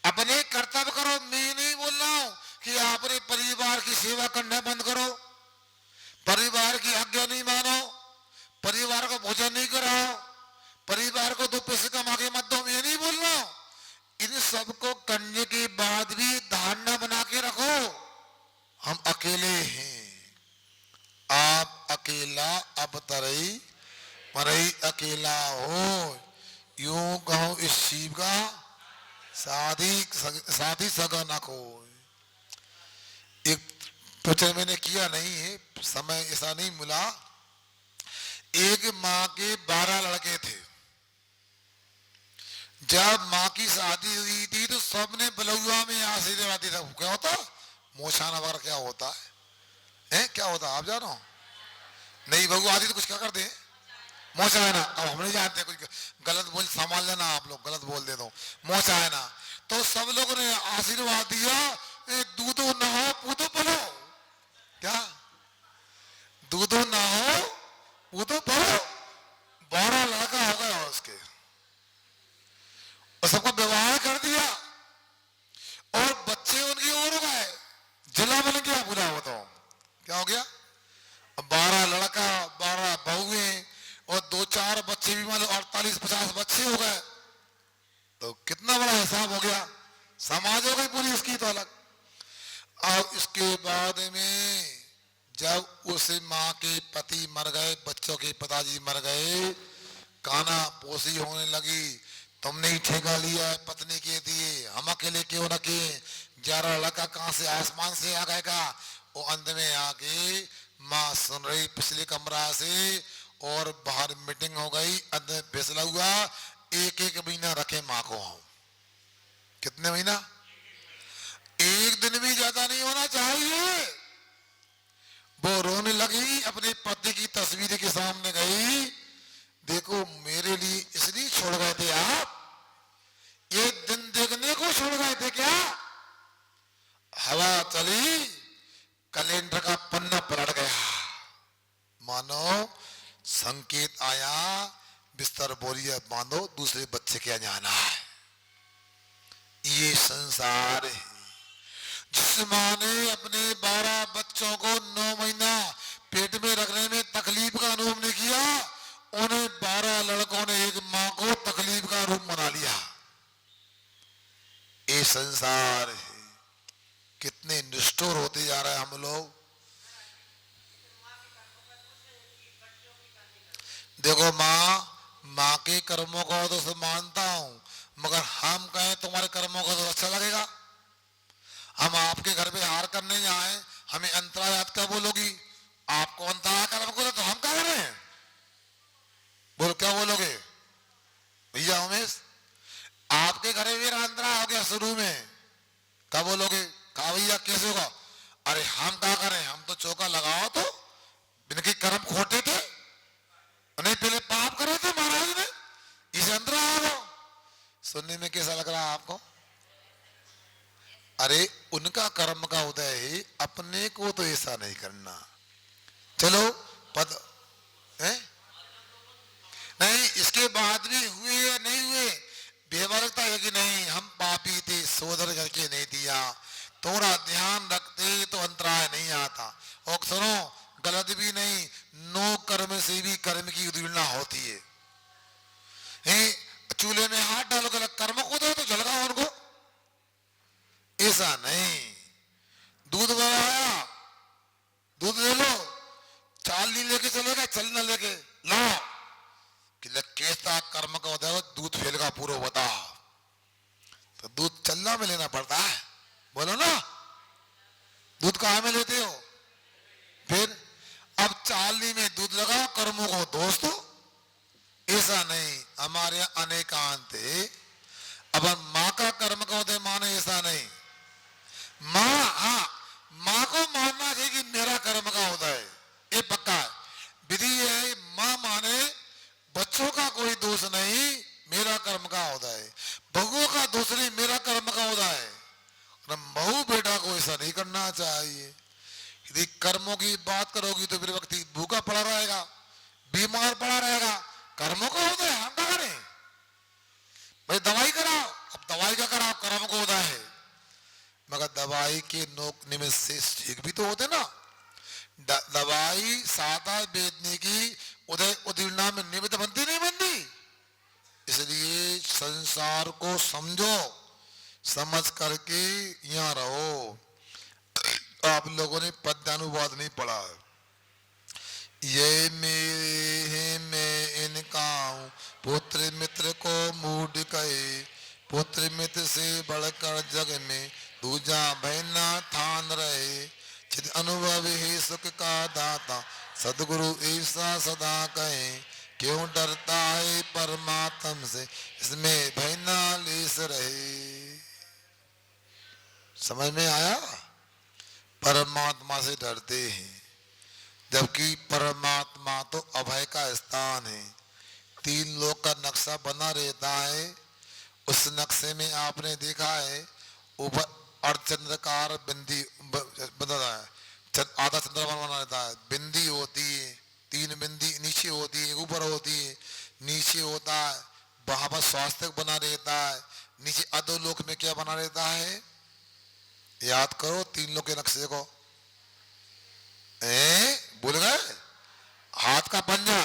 B: अपने कर्तव्य करो। मैं नहीं बोल रहा हूं कि आपने परिवार की सेवा करना बंद करो, परिवार की आज्ञा नहीं मानो, परिवार को भोजन नहीं कराओ, परिवार को 2 पैसे कमा के मत दो, मैं नहीं बोल रहा हूं। इन सबको करने के बाद भी धारणा बना के रखो, हम अकेले हैं, आप अकेला अब तरई मरई अकेला हो, यूं कहो इस शिव का साथी सगा ना को। एक प्रचार मैंने किया नहीं है, समय ऐसा नहीं मिला। एक माँ के 12 लड़के थे। जब माँ की शादी हुई थी तो सबने बलुआ में आशीर्वाद दिया था। क्या होता मोशाना वगैरह क्या होता है? क्या होता है आप जानो? नहीं बहू आदि तो कुछ क्या करते हैं मोशाना। अब हम नहीं जानते, कुछ गलत बोल संभाल लेना, आप लोग गलत बोल दे दो मोशाना। तो सब लोगों ने आशीर्वाद दिया, दूधो न हो पूतो पलो। क्या दूधो न हो पूतो पलो? 12 लड़का हो गया उसके, और सबको विवाह कर दिया और बच्चे उनकी ओर हो गए, जिला बन गया पूरा। वो तो क्या हो गया, 12 लड़का 12 बहुएं और 2-4 बच्चे भी, मान लो 48-50 बच्चे हो गए। तो कितना बड़ा हिसाब हो गया, समाज हो गई पूरी इसकी तो अलग। अब इसके बाद में जब उस माँ के पति मर गए, बच्चों के पिताजी मर गए, काना पोसी होने लगी, तुमने ही ठेका लिया है पत्नी के दिए, हम अकेले क्यों रखे, 11 लड़का कहां से आसमान से आ गएगा। वो अंत में आके माँ सुन रही पिछले कमरा से, और बाहर मीटिंग हो गई, अंत में फैसला हुआ 1-1 महीना रखे माँ को हम। कितने महीना? 1 दिन भी ज्यादा नहीं होना चाहिए। वो रोने लगी, अपने पति की तस्वीर के सामने गई, देखो मेरे लिए इसलिए छोड़ गए थे आप, ये दिन देखने को छोड़ गए थे क्या? हवा चली, कैलेंडर का पन्ना पलट गया, मानो संकेत आया, बिस्तर बोरिया बांधो, दूसरे बच्चे के जाना है। ये संसार है। जिस माँ ने अपने 12 बच्चों को 9 महीना पेट में रखने में तकलीफ का अनुभव नहीं किया, उन्हें 12 लड़कों ने एक माँ को तकलीफ का रूप बना लिया। ये संसार है। कितने निष्ठुर होते जा रहे हैं हम लोग। देखो माँ के कर्मों को तो सब मानता हूं, मगर हम कहें तुम्हारे कर्मों को तो अच्छा लगेगा? हम आपके घर पे हार करने जाए, हमें अंतरायात क्या बोलोगी? आपको अंतराय कर्म को तो हम क्या करें? बोलो क्या बोलोगे भैया उमेश? आपके घर में मेरा अंतराय हो गया शुरू में, क्या बोलोगे? कहा भैया कैसे होगा? अरे हम क्या करें, हम तो चौका लगाओ तो इनके कर्म खोटे थे, नहीं पहले पाप करे थे महाराज ने, इसे अंतराय हो। सुनने में कैसा लग रहा है आपको? अरे उनका कर्म का उदय है, अपने को तो ऐसा नहीं करना। चलो पद है? नहीं, इसके बाद भी हुए या नहीं हुए, बेवरकता है कि नहीं, हम पापी थे, सोदर करके नहीं दिया, थोड़ा ध्यान रखते तो अंतराय नहीं आता। और सुनो, गलत भी नहीं, नो कर्म से भी कर्म की उद्दीपना होती है। चूल्हे में हाथ डालो, गलत कर्म को दो तो जलगाओ उनको, ऐसा नहीं। दूध बनाया, दूध ले लो, चाल नहीं लेके चलेगा, चल ना लेके लो, कि कैसा कर्म का होता है, दूध फैलेगा पूरा बता, तो दूध चलना में लेना पड़ता है। बोलो ना, दूध कहाँ में लेते हो? फिर अब चालनी में दूध लगाओ, कर्मों को दोस्तों, ऐसा नहीं। हमारे यहाँ अनेकांत है। अब माँ का कर्म का होता है, माँ ने ऐसा नहीं। माँ, हाँ, माँ को मानना चाहिए कि मेरा कर्म का होता है, ये पक्का है। विधि है, माँ माने बच्चों का कोई दोष नहीं, मेरा कर्म का होता है। बहुओं का दोष नहीं, मेरा कर्म का होता है। बहू बेटा को ऐसा नहीं करना चाहिए। यदि कर्मों की बात करोगी तो फिर व्यक्ति भूखा पड़ा रहेगा, बीमार पड़ा रहेगा। कर्मों का होता है, हम क्या करें भाई? दवाई कराओ, अब दवाई का कराओ, कर्म को होता है। मगर दवाई के नोक निमित्त से ठीक भी तो होते ना। दवाई सादा बेचने की उदय उदीर्णा में निमित्त बनती नहीं बनती। इसलिए संसार को समझो, समझ करके यहाँ रहो। आप लोगों ने पद्यानुवाद नहीं पढ़ा। ये मेरे मैं इनका हूँ, पुत्र मित्र को मूढ़ कहे, पुत्र मित्र से बढ़कर जग में दूजा बहना ठान रहे। चित अनुभव ही सुख का दाता, सदगुरु ऐसा सदा कहे, क्यों डरता है परमात्म से, इसमें बहना लेस रहे। समझ में आया? परमात्मा से डरते हैं, जबकि परमात्मा तो अभय का स्थान है। तीन लोक का नक्शा बना रहता है। उस नक्शे में आपने देखा है ऊपर अर्धचंद्रकार बिंदी बना है, आधा चंद्रमा बना रहता है, बिंदी होती है, तीन बिंदी नीचे होती है, ऊपर होती है, नीचे होता है, वहां पर स्वास्थ्य बना रहता है। नीचे अधोलोक में क्या बना रहता है? याद करो तीन लोक के नक्शे को। भूल गए? हाथ का पंजा,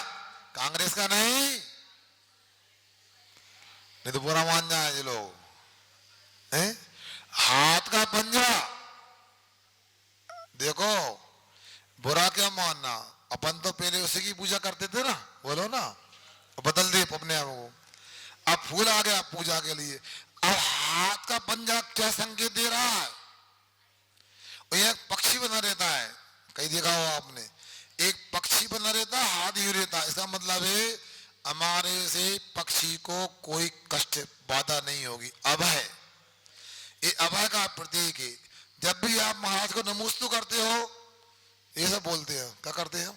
B: कांग्रेस का नहीं तो बुरा मान जाए ये लोग। हाथ का पंजा देखो, बुरा क्या मानना। अपन तो पहले उसी की पूजा करते थे ना, बोलो ना, बदल दे अपने आप को। अब फूल आ गया पूजा के लिए। अब हाथ का पंजा क्या संकेत दे रहा है? एक पक्षी बना रहता है, कहीं देखा हो आपने, एक पक्षी बना रहता है, हाथ यूं रहता है। इसका मतलब है हमारे से पक्षी को कोई कष्ट बाधा नहीं होगी। अभय, ये अभय का प्रतीक है। जब भी आप महाराज को नमोस्तु करते हो, ये सब बोलते हैं, क्या करते हैं हम?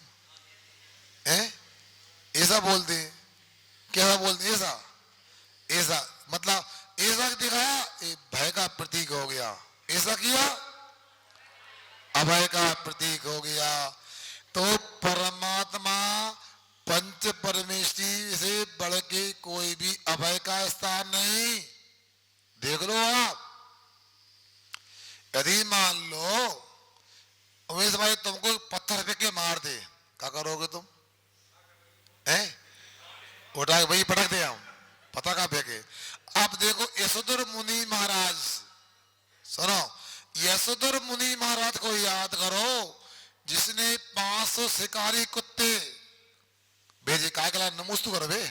B: ऐसा बोलते हैं, क्या बोलते हैं? ऐसा ऐसा मतलब ऐसा दिखाया, ये भय का प्रतीक हो गया। ऐसा किया, अभय का प्रतीक हो गया। तो परमात्मा पंच परमेश्वरी से बढ़ के कोई भी अभय का स्थान नहीं। देख लो आप, यदि मान लो उमेश भाई तुमको पत्थर फेंक के मार दे, क्या करोगे तुम? उठा के वही पटक दे, हम पता का फेंके। अब देखो यशोधर मुनि महाराज, सुनो, यशोधर मुनि महाराज को याद करो, जिसने 500 शिकारी कुत्ते भेजे, काय कला नमोस्तु करवे,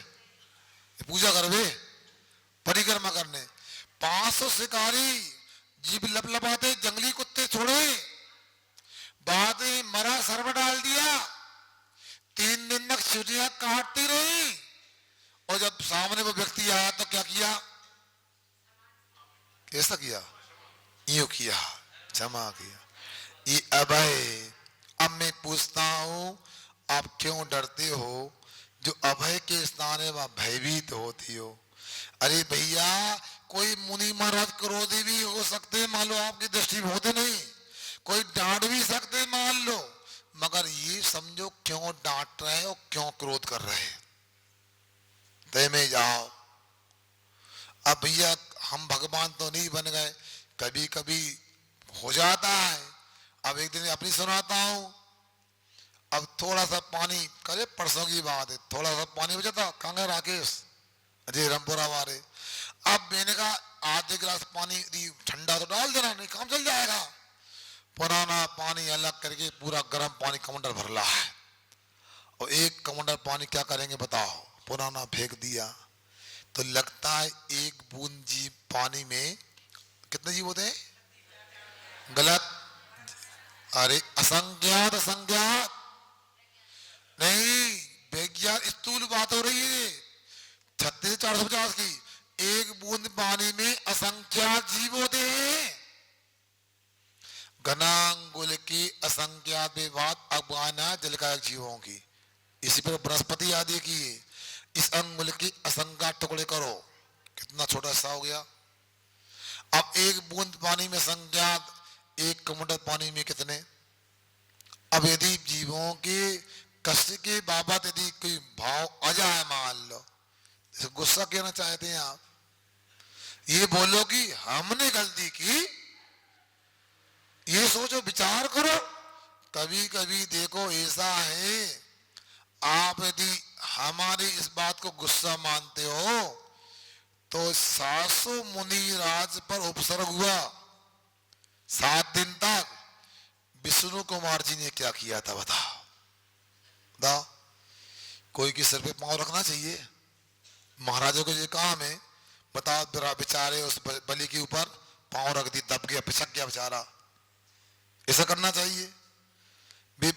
B: पूजा करवे, परिक्रमा करने। 500 शिकारी जीभ लपलपाते जंगली कुत्ते छोड़े, बाद में मरा सर्व डाल दिया। 3 दिन तक चींटियां काटती रही, और जब सामने वो व्यक्ति आया तो क्या किया? कैसा किया? यूं किया, क्षमा किया। ये अभय। अब मैं पूछता हूं, आप क्यों डरते हो? जो अभय के स्थान है वह भयभीत होती हो। अरे भैया, कोई मुनि महाराज क्रोधी भी हो सकते, मान लो आपकी दृष्टि में होते नहीं, कोई डांट भी सकते मान लो, मगर ये समझो क्यों डांट रहे हो, क्यों क्रोध कर रहे हैं, तय में जाओ। अब भैया हम भगवान तो नहीं बन गए, कभी कभी हो जाता है। अब एक दिन अपनी सुनाता हूं। अब थोड़ा सा पानी, करे परसों की बात है, थोड़ा सा पानी बचा था, कहाँ गए राकेश, अजय रामपुरा वाले। अब मैंने कहा आधे गिलास पानी ठंडा तो डाल देना, नहीं काम चल जाएगा। पुराना पानी अलग करके पूरा गर्म पानी कमंडल भर रहा है, और एक कमंडल पानी क्या करेंगे बताओ? पुराना फेंक दिया। तो लगता है एक बूंद जीव पानी में कितने जीव होते हैं? गलत, अरे असंख्यात, असंख्यात नहीं, विज्ञान स्थूल बात हो रही है, 36,450 की। एक बूंद पानी में असंख्यात जीव होते हैं। घनांगुल की असंख्यात बात अफगाना जल का जीवों की, इसी पर बृहस्पति आदि की है। इस अंगुल की असंख्य टुकड़े करो। कितना छोटा सा हो गया। अब एक बूंद पानी में संज्ञात एक कमंडल पानी में कितने। अब यदि जीवों के कष्ट के बाबत यदि कोई भाव आ जाए, मान लो गुस्सा कहना चाहते हैं आप, ये बोलो कि हमने गलती की, ये सोचो, विचार करो। कभी कभी देखो ऐसा है, आप यदि हमारी इस बात को गुस्सा मानते हो तो 700 मुनि राज पर उपसर्ग हुआ 7 दिन तक। विष्णु कुमार जी ने क्या किया था बताओ। बताओ, कोई के सिर पे पांव रखना चाहिए। महाराजों को ये काम है, बताओ बेचारे उस बलि के ऊपर पांव रख दी, दब गया, पिछक गया बेचारा। ऐसा करना चाहिए।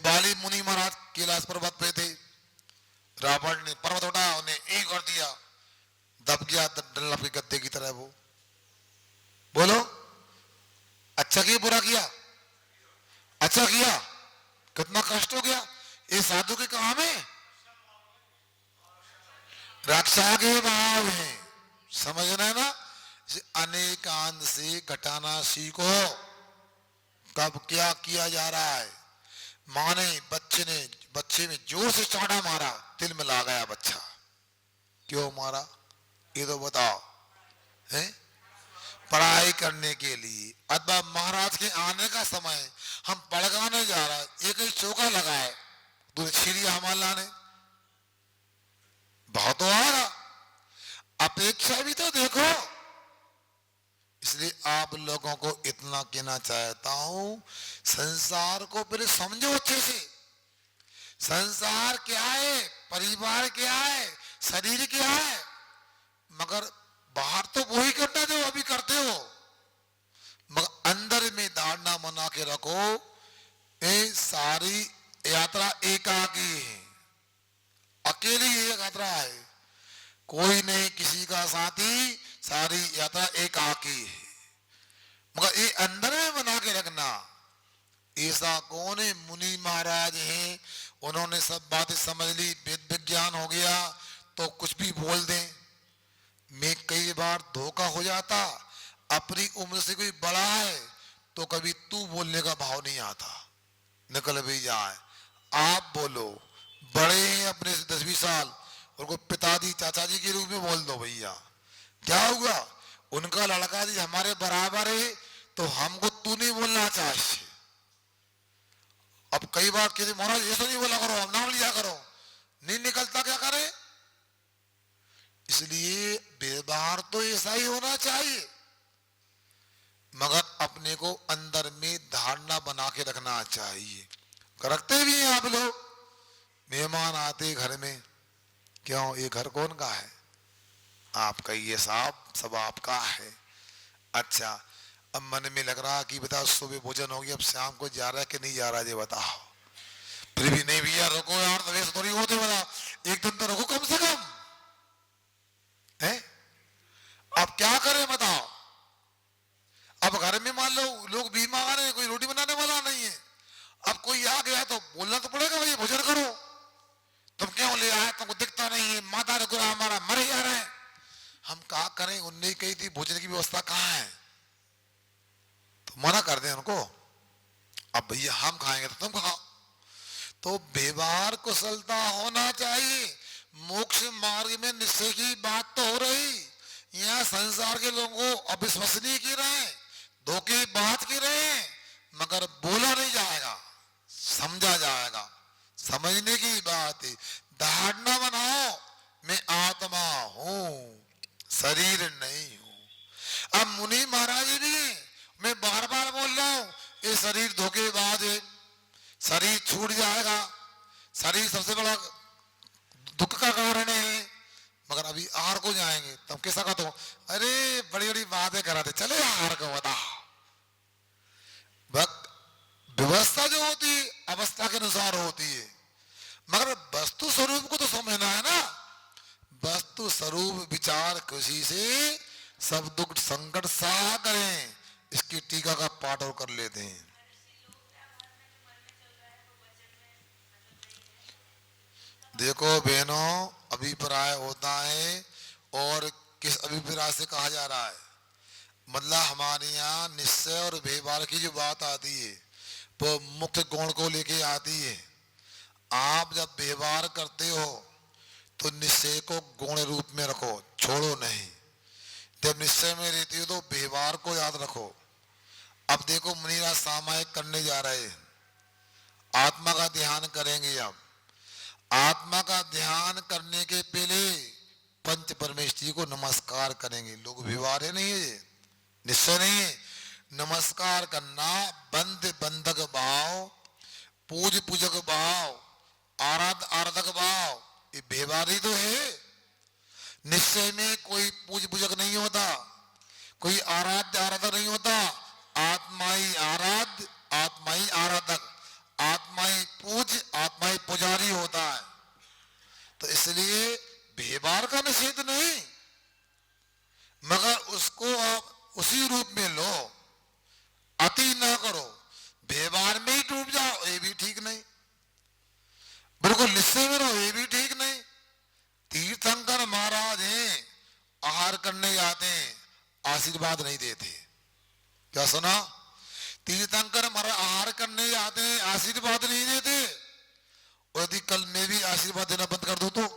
B: बाली मुनि महाराज कैलाश पर्वत पे थे, रावण ने पर्वत उठाया, उन्हें एक कर दिया, दब गया डल्ला के गद्दे की तरह। वो बोलो अच्छा किया बुरा किया? अच्छा किया। कितना कष्ट हो गया। ये साधु के काम है, रक्षा के भाव है, समझना है ना। अनेकांत से घटाना सीखो। कब क्या किया जा रहा है। माने बच्चे में जोर से चांटा मारा, तिल में ला गया बच्चा। क्यों मारा ये तो बताओ। है पढ़ाई करने के लिए, अथवा महाराज के आने का समय, हम पड़गाने जा रहा है, एक ही चौका लगाए, दूसरी छिड़िया हमारे लाने, बहुत तो आ रहा। अपेक्षा भी तो देखो। इसलिए आप लोगों को इतना कहना चाहता हूं, संसार को पहले समझो अच्छे से। संसार क्या है, परिवार क्या है, शरीर क्या है, मगर बाहर तो वही करना जो अभी करते हो, मगर अंदर में धारणा बना के रखो। ये सारी यात्रा एकाकी है, अकेली यात्रा है, कोई नहीं किसी का साथी, सारी यात्रा एकाकी है। मगर ये अंदर में बना के रखना। ऐसा कौन है? मुनि महाराज हैं, उन्होंने सब बातें समझ ली, वेद विज्ञान हो गया तो कुछ भी बोल दें। मैं कई बार धोखा हो जाता, अपनी उम्र से कोई बड़ा है तो कभी तू बोलने का भाव नहीं आता, निकल भी जाए। आप बोलो, बड़े हैं अपने से 10-20 साल, उनको पिताजी चाचा जी के रूप में बोल दो भैया। क्या हुआ? उनका लड़का जी हमारे बराबर है तो हमको तू नहीं बोलना चाहिए। अब कई बार कहते महाराज ऐसा नहीं बोला करो, हम नाम लिया करो, नहीं निकलता, क्या करे? इसलिए व्यवहार तो ऐसा ही होना चाहिए, मगर अपने को अंदर में धारणा बना के रखना चाहिए। रखते भी हैं आप लोग। मेहमान आते घर में, क्यों ये घर कौन का है? आपका। ये साहब सब आपका है। अच्छा, अब मन में लग रहा कि बताओ सुबह भोजन हो गया, अब शाम को जा रहा है कि नहीं जा रहा है, ये बताओ। फिर भी नहीं भैया रुको यार, तबीयत थोड़ी होती, बताओ एक दिन तो रुको कम से कम। है अब क्या करें बताओ। अब घर में मान लो लोग बीमार हैं, कोई रोटी बनाने वाला नहीं है, अब कोई आ गया तो बोलना तो पड़ेगा भाई भोजन करो। तुम क्यों ले आए, तुमको दिखता नहीं है, माता ने गुरा हमारा मरे जा रहे हैं। हम क्या करें? उनने कही थी भोजन की व्यवस्था कहाँ है, तो मना कर दें उनको। अब भैया हम खाएंगे तो तुम खाओ। तो व्यवहार कुशलता होना चाहिए। मोक्ष मार्ग में निश्चय की बात तो हो रही, यहाँ संसार के लोगों को अविश्वसनीय की रहे, धोखे बात की रहे, मगर बोला नहीं जाएगा, समझा जाएगा। समझने की बात है। धारणा बनाओ, मैं आत्मा हूं, शरीर नहीं हूं। अब मुनि महाराज भी, मैं बार बार बोल रहा हूं, ये शरीर धोखेबाज है, शरीर छूट जाएगा, शरीर सबसे बड़ा दुख का कारण है, मगर अभी आहार को जाएंगे तब कैसा कहते हो, अरे बड़ी बड़ी बातें कराते, चले आहार को बता। व्यवस्था जो होती है अवस्था के अनुसार होती है, मगर वस्तु स्वरूप को तो समझना है ना। वस्तु स्वरूप विचार खुशी से सब दुख संकट सहा करें, इसकी टीका का पाठ और कर लेते हैं। देखो बहनों, अभिप्राय होता है और किस अभिप्राय से कहा जा रहा है, मतलब हमारे यहाँ निश्चय और व्यवहार की जो बात आती है वो मुख्य गुण को लेके आती है। आप जब व्यवहार करते हो तो निश्चय को गुण रूप में रखो, छोड़ो नहीं। जब निश्चय में रहती हो तो व्यवहार को याद रखो। अब देखो मुनिराज सामायिक करने जा रहे हैं, आत्मा का ध्यान करेंगे। अब आत्मा का ध्यान करने के पहले पंच परमेष्ठी को नमस्कार करेंगे। लोग व्यवहार है नहीं है, ये निश्चय नहीं है। नमस्कार करना, बंद बंधक भाव, पूज पूजक भाव, आराधक भाव, ये व्यवहार ही तो है। निश्चय में कोई पूज पूजक नहीं होता, कोई आराधक नहीं होता। आत्मा ही आराध्य, आत्मा ही आराधक, आत्मा ही पूज, आत्मा ही पुजारी होता है। तो इसलिए व्यवहार का निषेध नहीं, मगर उसको आप उसी रूप में लो, अति ना करो। व्यवहार में ही डूब जाओ ये भी ठीक नहीं, बिल्कुल निश्चय में रहो ये भी ठीक नहीं। तीर्थंकर महाराज हैं, आहार करने जाते हैं, आशीर्वाद नहीं देते। क्या सुना? तीर्थंकर महाराज आहार करने जाते हैं, आशीर्वाद नहीं देते। और यदि कल मैं भी आशीर्वाद देना बंद कर दूं तो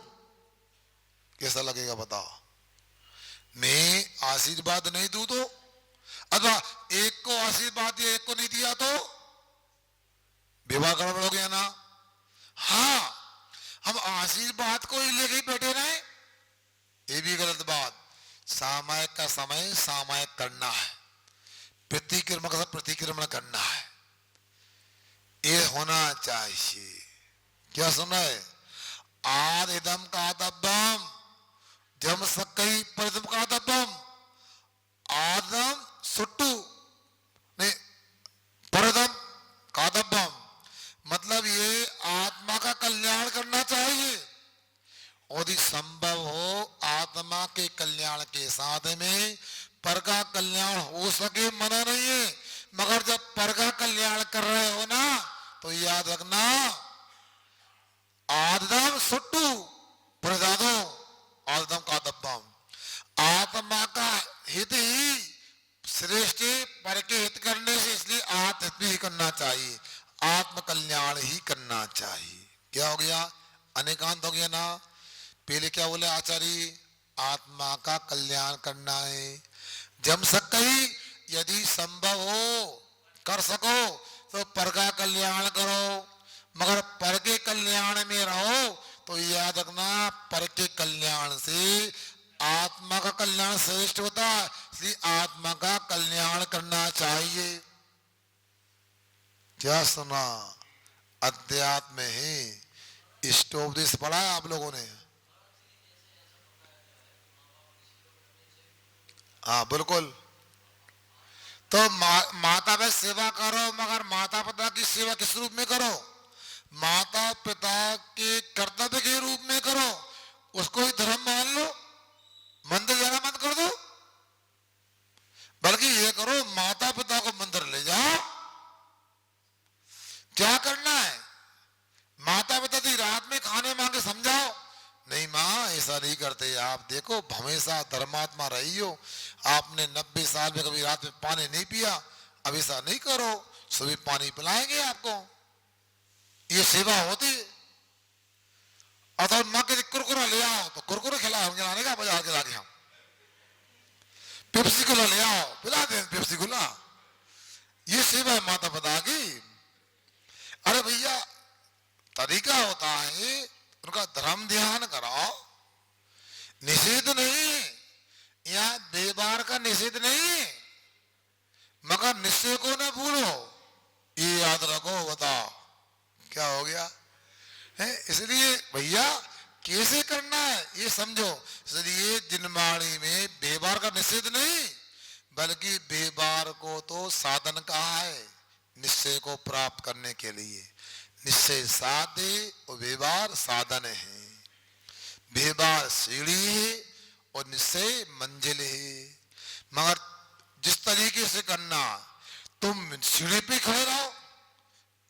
B: कैसा लगेगा बताओ? मैं आशीर्वाद नहीं दूं तो, अथवा एक को आशीर्वाद दिया एक को नहीं दिया तो विवाह गड़बड़ हो गया ना। हाँ, हम आशीर्वाद को ही लेके बैठे रहे, ये भी गलत बात। सामायिक का समय सामायिक करना है, प्रतिक्रमण का प्रतिक्रमण करना है, ये होना चाहिए। क्या सुना है? आद इदम कातव्यम जम सकई परिदम कातव्यम, आदम सुट्टू नहीं परदम कातव्यम, मतलब ये आत्मा का कल्याण करना चाहिए। और यदि संभव हो आत्मा के कल्याण के साथ में पर का कल्याण हो सके, मना नहीं है। मगर जब पर का कल्याण कर रहे हो ना तो याद रखना, आदम सुट्टू प्रजादो आदम का दब्बम, आत्मा का हित ही श्रेष्ठ, पर के हित करने से इसलिए आत्म भी करना चाहिए, आत्म कल्याण ही करना चाहिए। क्या हो गया? अनेकांत हो गया ना। पहले क्या बोले आचार्य? आत्मा का कल्याण करना है। जम सकई, यदि संभव हो कर सको तो पर का कल्याण करो, मगर पर के कल्याण में रहो तो याद रखना, पर के कल्याण से आत्मा का कल्याण श्रेष्ठ होता है, इसलिए आत्मा का कल्याण करना चाहिए। क्या सुना? अध्यात्म है, इष्टोपदेश पढ़ा है आप लोगों ने? हाँ बिल्कुल। तो माता पिता सेवा करो, मगर माता पिता की सेवा किस रूप में करो? माता पिता के कर्तव्य के रूप में करो, उसको ही धर्म मान लो। मंदिर जाना मत कर दो, बल्कि ये करो माता पिता को मंदिर ले जाओ। क्या करना है? माता पिता की रात में खाने मांगे समझाओ, नहीं माँ ऐसा नहीं करते आप, देखो हमेशा धर्मात्मा रही हो, आपने 90 साल में कभी रात में पानी नहीं पिया, अब ऐसा नहीं करो, सुबह पानी पिलाएंगे आपको। ये सेवा होती। अथवा माँ के कुरकुरा ले आओ तो कुरकुरे खिलाओ, खिलाने का बाजार के लाके हम पेप्सी कोला ले आओ, पिला दे पेप्सी कोला, ये सेवा है माता पिता की। अरे भैया तरीका होता है उनका धर्म ध्यान कराओ, निषेध नहीं, यहाँ व्यवहार का निषेध नहीं, मगर निश्चय को न भूलो, ये याद रखो। बताओ क्या हो गया है? इसलिए भैया कैसे करना है ये समझो। इसलिए जिनवाणी में व्यवहार का निषेध नहीं, बल्कि व्यवहार को तो साधन कहा है निश्चय को प्राप्त करने के लिए। निश्चय साधे और व्यवहार साधन है। व्यवहार सीढ़ी है और निश्चय मंजिल है। मगर जिस तरीके से करना, तुम सीढ़ी पे खड़े रहो,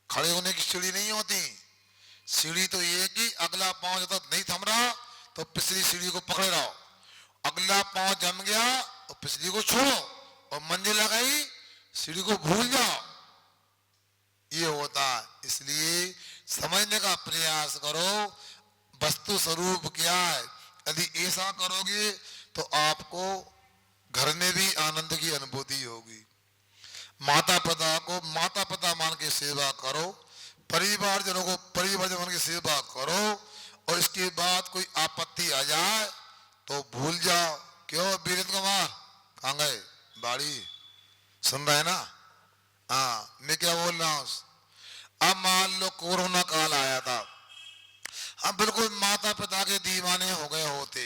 B: खड़े होने की सीढ़ी नहीं होती, सीढ़ी तो ये है कि अगला पांव जब तक नहीं थम रहा तो पिछली सीढ़ी को पकड़े रहो, अगला पांव जम गया और पिछली को छोड़ो, और मंजिल लगाई सीढ़ी को भूल जाओ, ये होता है। इसलिए समझने का प्रयास करो वस्तु स्वरूप क्या है। यदि ऐसा करोगे तो आपको घर में भी आनंद की अनुभूति होगी। माता पिता को माता पिता मान के सेवा करो, परिवारजनों को परिवारजनों की सेवा करो, और इसके बाद कोई आपत्ति आ जाए तो भूल जाओ। क्यों वीरेंद्र कुमार कहाँ गए? बाड़ी सुन रहे ना? हाँ, मैं क्या बोल रहा हूँ। अब मान लो कोरोना काल आया था, हम बिल्कुल माता पिता के दीवाने हो गए होते,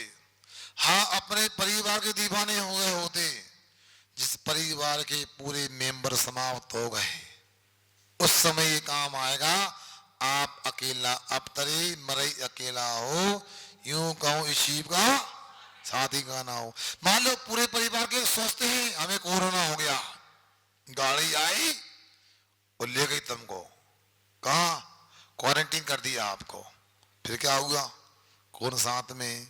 B: हाँ अपने परिवार के दीवाने हो गए होते, जिस परिवार के पूरे मेंबर समाप्त हो गए, उस समय ये काम आएगा। आप अकेला अब तरे मरई अकेला हो, यूं कहूं इस शिव का साथी का ना हो। मान लो पूरे परिवार के सोचते हैं हमें कोरोना हो गया, गाड़ी आई और ले गई तुमको, कहा क्वारंटीन कर दिया आपको, फिर क्या हुआ? कौन साथ में?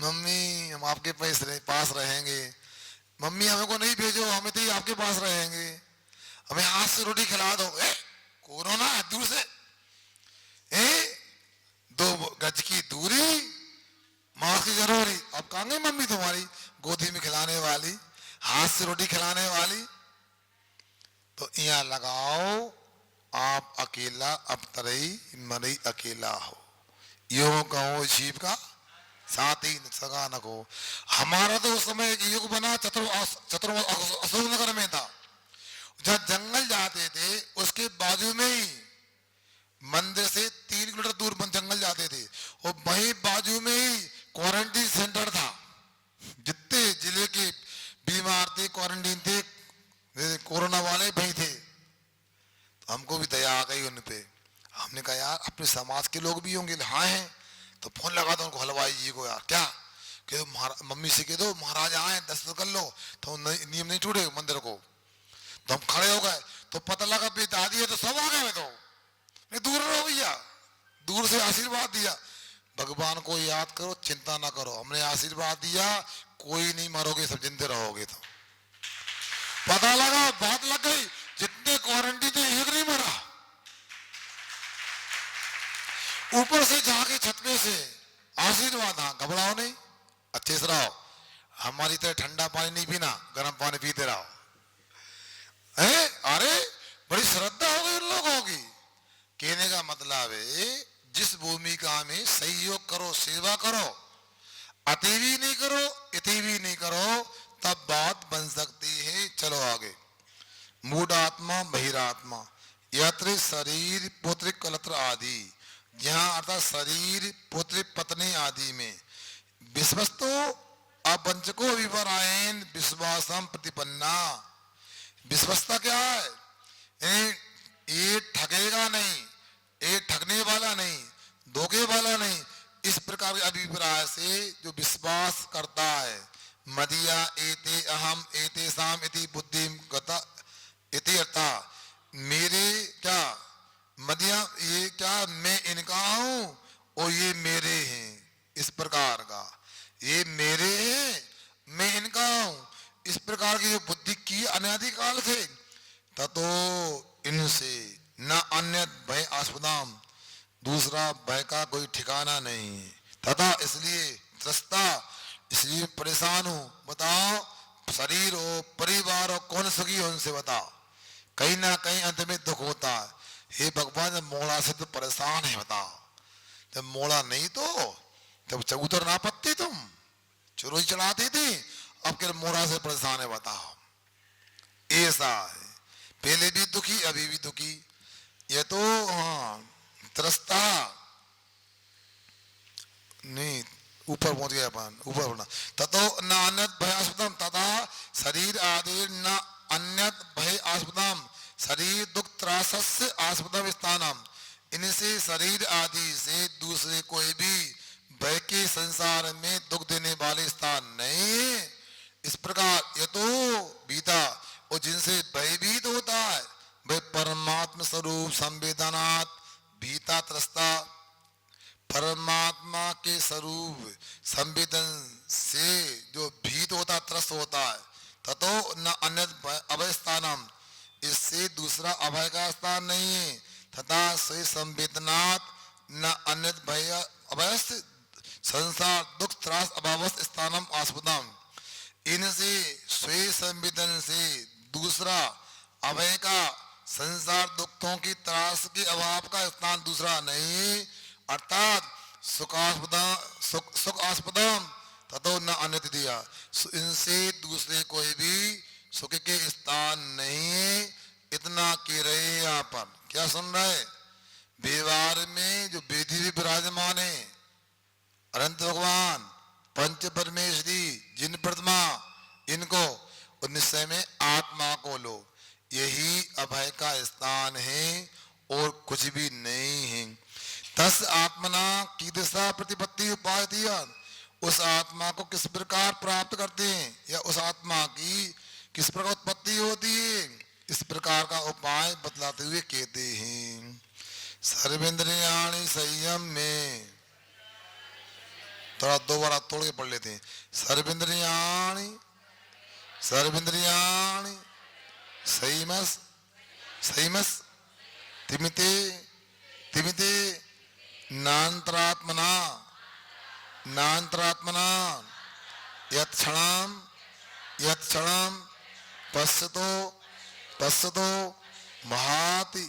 B: मम्मी हम आपके पास रहेंगे, मम्मी हमें को नहीं भेजो, हमें तो ही आपके पास रहेंगे, हमें हाथ से रोटी खिला दो। कोरोना है दूर से, 2 गज की दूरी, मास्क की जरूरी। अब कहाँ गई मम्मी तुम्हारी गोदी में खिलाने वाली, हाथ से रोटी खिलाने वाली? तो यहाँ लगाओ आप अकेला अब तरई मरई अकेला हो, यो कहो शिव का साथी सगा न को। हमारा तो उस समय एक युग बना चतुर अशोक नगर में था, जहाँ जंगल जाते थे उसके बाजू में ही मंदिर से 3 किलोमीटर दूर जंगल जाते थे, और वहीं बाजू में ही क्वारंटीन सेंटर था। जितने जिले के बीमार थे क्वारंटीन थे कोरोना वाले वहीं थे। तो हमको भी दया आ गई उन पे, हमने कहा यार अपने समाज के लोग भी होंगे। हाँ हैं, तो फोन लगा दो उनको हलवाई जी को, यार क्या कह दो, मम्मी से कह दो महाराज आए दस्तखत कर लो, तो नियम नहीं टूटे मंदिर को। तो हम खड़े हो गए, तो पता लगा भी दादी है तो सब आ गए। तो दूर रहो भैया, दूर से आशीर्वाद दिया, भगवान को याद करो चिंता ना करो, हमने आशीर्वाद दिया कोई नहीं मरोगे सब जिंदे रहोगे। तो पता लगा बात लग गई, जितने क्वारंटीन थे एक नहीं मरा। ऊपर से जाके छत पे से आशीर्वाद, हाँ घबराओ नहीं, अच्छे से रहो, हमारी तरह ठंडा पानी नहीं पीना, गर्म पानी पीते रहो। अरे बड़ी श्रद्धा हो गई उन लोगों की। कहने का मतलब है जिस भूमिका में सहयोग करो सेवा करो, अति भी नहीं करो इति भी नहीं करो, तब बात बन सकती है। चलो आगे। मूढ़ात्मा बहिरात्मा यत्र शरीर पुत्र कलत्र आदि, जहाँ अर्थात शरीर पुत्र पत्नी आदि में विश्वस्तो अपंचको विपरायण विश्वासम प्रतिपन्ना। विश्वस्ता क्या है? ये ठगेगा नहीं, ये ठगने वाला नहीं, धोखे वाला नहीं, इस प्रकार के अभिप्राय से जो विश्वास करता है। मदिया एते अहम एते साम इति बुद्धि गता इति अर्था, मेरे क्या मदिया ये क्या मैं इनका हूं और ये मेरे हैं, इस प्रकार का ये मेरे हैं मैं इनका हूं, इस प्रकार की जो बुद्धि की अनादिकाल से, ततो इनसे न अन्य भय आस्पदाम, दूसरा भय का कोई ठिकाना नहीं है। तथा इसलिए त्रस्ता, इसलिए परेशान हूं। बताओ शरीर हो परिवार हो कौन सुखी हो उनसे बताओ, कहीं ना कहीं अंत में दुख होता है। हे भगवान जब मोड़ा से तो परेशान है, बताओ जब मोड़ा नहीं तो तब चबूतर ना पत्ती तुम चुरोई चढ़ाती थी, अब क्या मोड़ा से परेशान है बताओ। ऐसा है, पहले भी दुखी अभी भी दुखी। ये तो हाँ त्रस्ता नहीं, ऊपर पहुंच गया अपन, ऊपर होना। ततो न अन्यत भय आस्पदम तथा शरीर आदि न अन्यत भय आस्पदम, शरीर दुख त्रासस्य आस्पदम स्थानम, इनसे शरीर आदि से दूसरे कोई भी भय के संसार में दुख देने वाले स्थान नहीं। इस प्रकार ये तो बीता, और जिनसे भयभीत होता है वह परमात्मा स्वरूप संवेदनात् भीता त्रस्ता संवेदन से जो भीत होता त्रस्त होता है, ततो न अन्य अभय स्थानम, इससे दूसरा अभय का स्थान नहीं है। तथा स्वे संवेदनात् न अन्य भय अभय संसार दुख त्रास अभावस्त स्थानम आस्पदम, इनसे स्वे संवेदन से दूसरा अभय का संसार दुखों की त्रास के अभाव का स्थान दूसरा नहीं, अर्थात सुख आस्पदम ततो न अन्य दिया, इनसे दूसरे कोई भी सुख के स्थान नहीं है। इतना कह रहे यहाँ पर क्या सुन रहे? व्यवहार में जो विधि भी विराजमान है, अनंत भगवान पंच परमेश्वरी जिन प्रतिमा, इनको और निश्चय में आत्मा को लो, यही अभय का स्थान है और कुछ भी नहीं है। तस आत्मना की दिशा प्रतिपत्ति उपाय दिया, उस आत्मा को किस प्रकार प्राप्त करते हैं या उस आत्मा की किस प्रकार उत्पत्ति होती है, इस प्रकार का उपाय बतलाते हुए कहते हैं। सर्वेंद्रियाणि संयम में, थोड़ा दोबारा तोड़ के पढ़ लेते हैं। सर्वेंद्रियाणि संयमस संयमस तिमिते तिमिते नान्तरात्मना यत्क्षणं पश्यतो महाति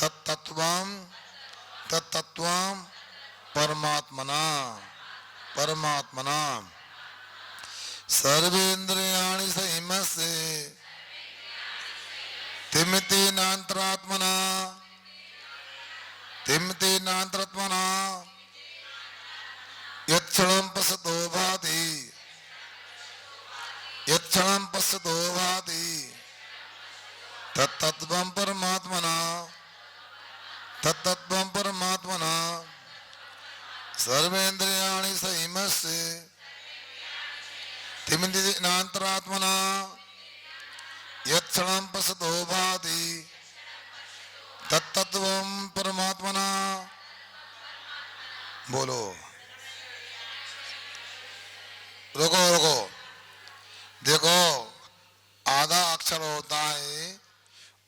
B: तत्तत्वं परमात्मना सर्वेन्द्रियाणि संयमस्य तिमिते नान्तरात्मना यत्क्षणं पश्यतो भाति तत्तत्वं परमात्मना सर्वेन्द्रियाणि संयमस्य तिमिते नान्तरात्मना यत्क्षणं पश्यतो भाति तत्तत्वं परमात्मना। बोलो, रुको, देखो आधा अक्षर होता है,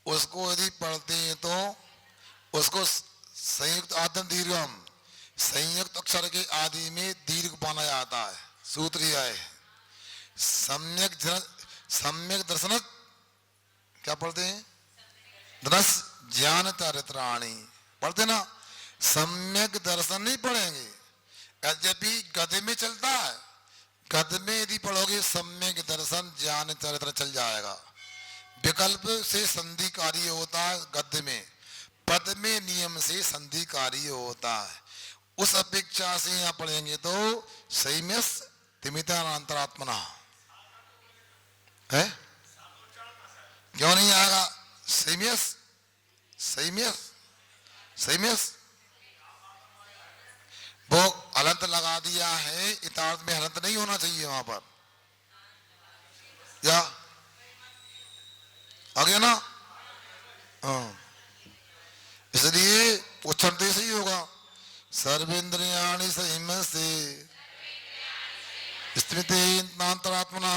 B: उसको यदि पढ़ते हैं तो उसको संयुक्त आद्यम दीर्घम, संयुक्त अक्षर के आदि में दीर्घ माना जाता है। सूत्र यह है, सम्यक दर्शन, क्या पढ़ते हैं? दर्श ज्ञान चरित्राणी पढ़ते ना, सम्यक दर्शन नहीं पढ़ेंगे। जब भी गद्य में चलता है, गद्य में यदि पढ़ोगे सम्यक दर्शन ज्ञान चरित्र चल जाएगा। विकल्प से संधि कार्य होता है गद्य में, पद में नियम से संधि कार्य होता है। उस अपेक्षा से यहाँ पढ़ेंगे तो संयमस तिमितान्तरात्मना है, क्यों नहीं आएगा? संयमस वो हलंत लगा दिया है, इतार्थ में हलंत नहीं होना चाहिए वहां पर, या आ गया ना? इसलिए उच्चारण से ही होगा। सर्वेन्द्रियाणि संयमस्य स्थितिनान्तरात्मना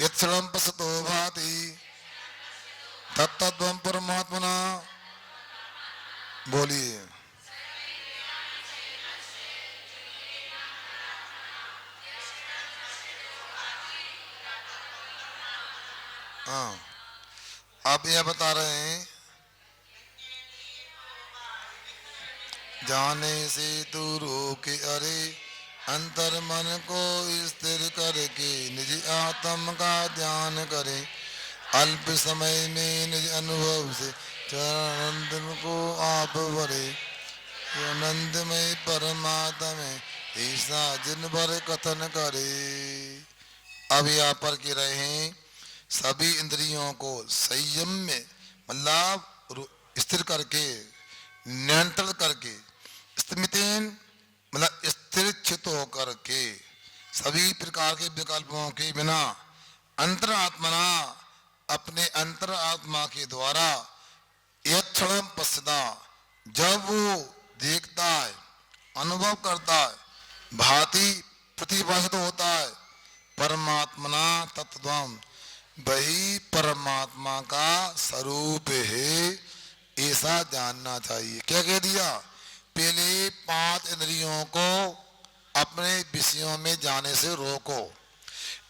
B: यत्क्षणं पश्यतो भाति तत्तत्वं परमात्मना। बोलिए, हाँ आप यह बता रहे हैं, जाने से तू रोके अरे अंतर मन को स्थिर करके निज आत्म का ध्यान करे, अल्प समय में निज अनुभव से चरण को आप भरे, आनंदमय परमात्मा में ऐसा जिन भर कथन करे। अब यहाँ पर कह रहे हैं सभी इंद्रियों को संयम में मतलब स्थिर करके, नियंत्रण करके, स्थितिन मतलब स्थिर चित होकर के, सभी प्रकार के विकल्पों के बिना अंतरात्मना अपने अंतरात्मा के द्वारा यत्क्षणं पश्यता, जब वो देखता है अनुभव करता है, भांति प्रतिभाषित होता है। परमात्मना तत्त्वम, वही परमात्मा का स्वरूप है, ऐसा जानना चाहिए। क्या कह दिया? पहले 5 इंद्रियों को अपने विषयों में जाने से रोको।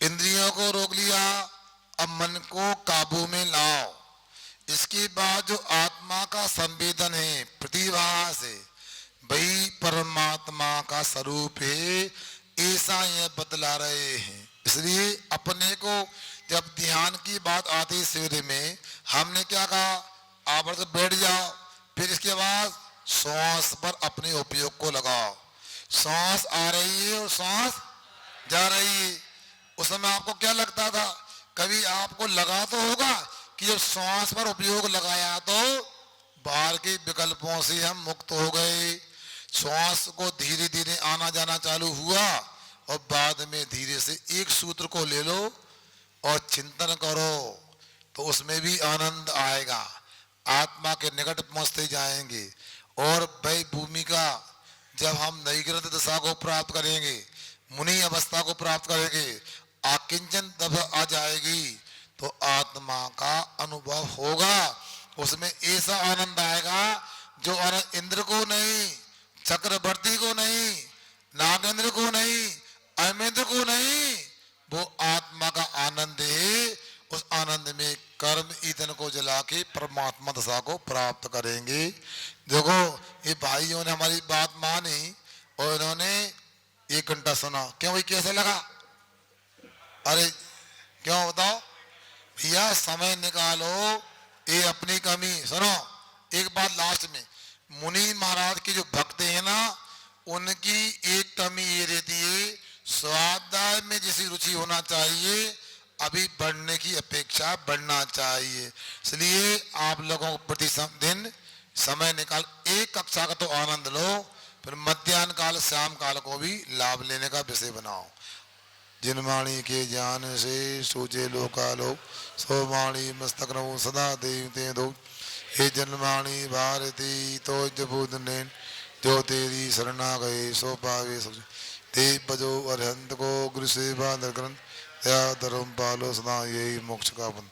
B: इंद्रियों को रोक लिया, अब मन को काबू में लाओ। इसके बाद जो आत्मा का संवेदन है प्रतिभा से, वही परमात्मा का स्वरूप है, ऐसा यह बतला रहे हैं। इसलिए अपने को जब ध्यान की बात आती शिविर में, हमने क्या कहा? आप तो बैठ जाओ, फिर इसके बाद श्वास पर अपने उपयोग को लगाओ। सांस आ रही है और सांस जा रही है। उस समय आपको क्या लगता था? कभी आपको लगा तो होगा कि जब श्वास पर उपयोग लगाया तो बाहर के विकल्पों से हम मुक्त हो गए। श्वास को धीरे धीरे आना जाना चालू हुआ और बाद में धीरे से एक सूत्र को ले लो और चिंतन करो, तो उसमें भी आनंद आएगा। आत्मा के निकट पहुंचते जाएंगे और वही भूमि का जब हम नैग्रत दशा को प्राप्त करेंगे, मुनि अवस्था को प्राप्त करेंगे, आकिंचन तब आ जाएगी, तो आत्मा का अनुभव होगा। उसमें ऐसा आनंद आएगा जो आनंद इंद्र को नहीं, चक्रवर्ती को नहीं, नागेंद्र को नहीं, अमेंद्र को नहीं, वो आत्मा का आनंद है। उस आनंद में कर्म ईंधन को जला के परमात्मा दशा को प्राप्त करेंगे। देखो ये भाइयों ने हमारी बात मानी और इन्होंने 1 घंटा सुना। क्यों भाई, कैसे लगा? अरे क्यों बताओ भैया, समय निकालो, ये अपनी कमी सुनो। एक बात लास्ट में, मुनि महाराज के जो भक्त हैं ना, उनकी एक कमी ये रहती है, स्वाध्याय में जैसी रुचि होना चाहिए, अभी बढ़ने की अपेक्षा बढ़ना चाहिए। इसलिए आप लोगों को प्रति दिन समय निकाल एक कक्षा का तो आनंद लो, फिर मध्याह्न काल शाम काल को भी लाभ लेने का विषय बनाओ। जिन वाणी के ज्ञान से सोचे लोकालो, सो वाणी मस्तक रहो सदा देवते दो। हे जनवाणी भारती तो जबूद ने, जो तेरी शरणा गए सो पावे सब। ते बजो अरहंत को गुरु सेवा दर ग्रंथ, या धर्म पालो सदा यही मोक्ष का बंध।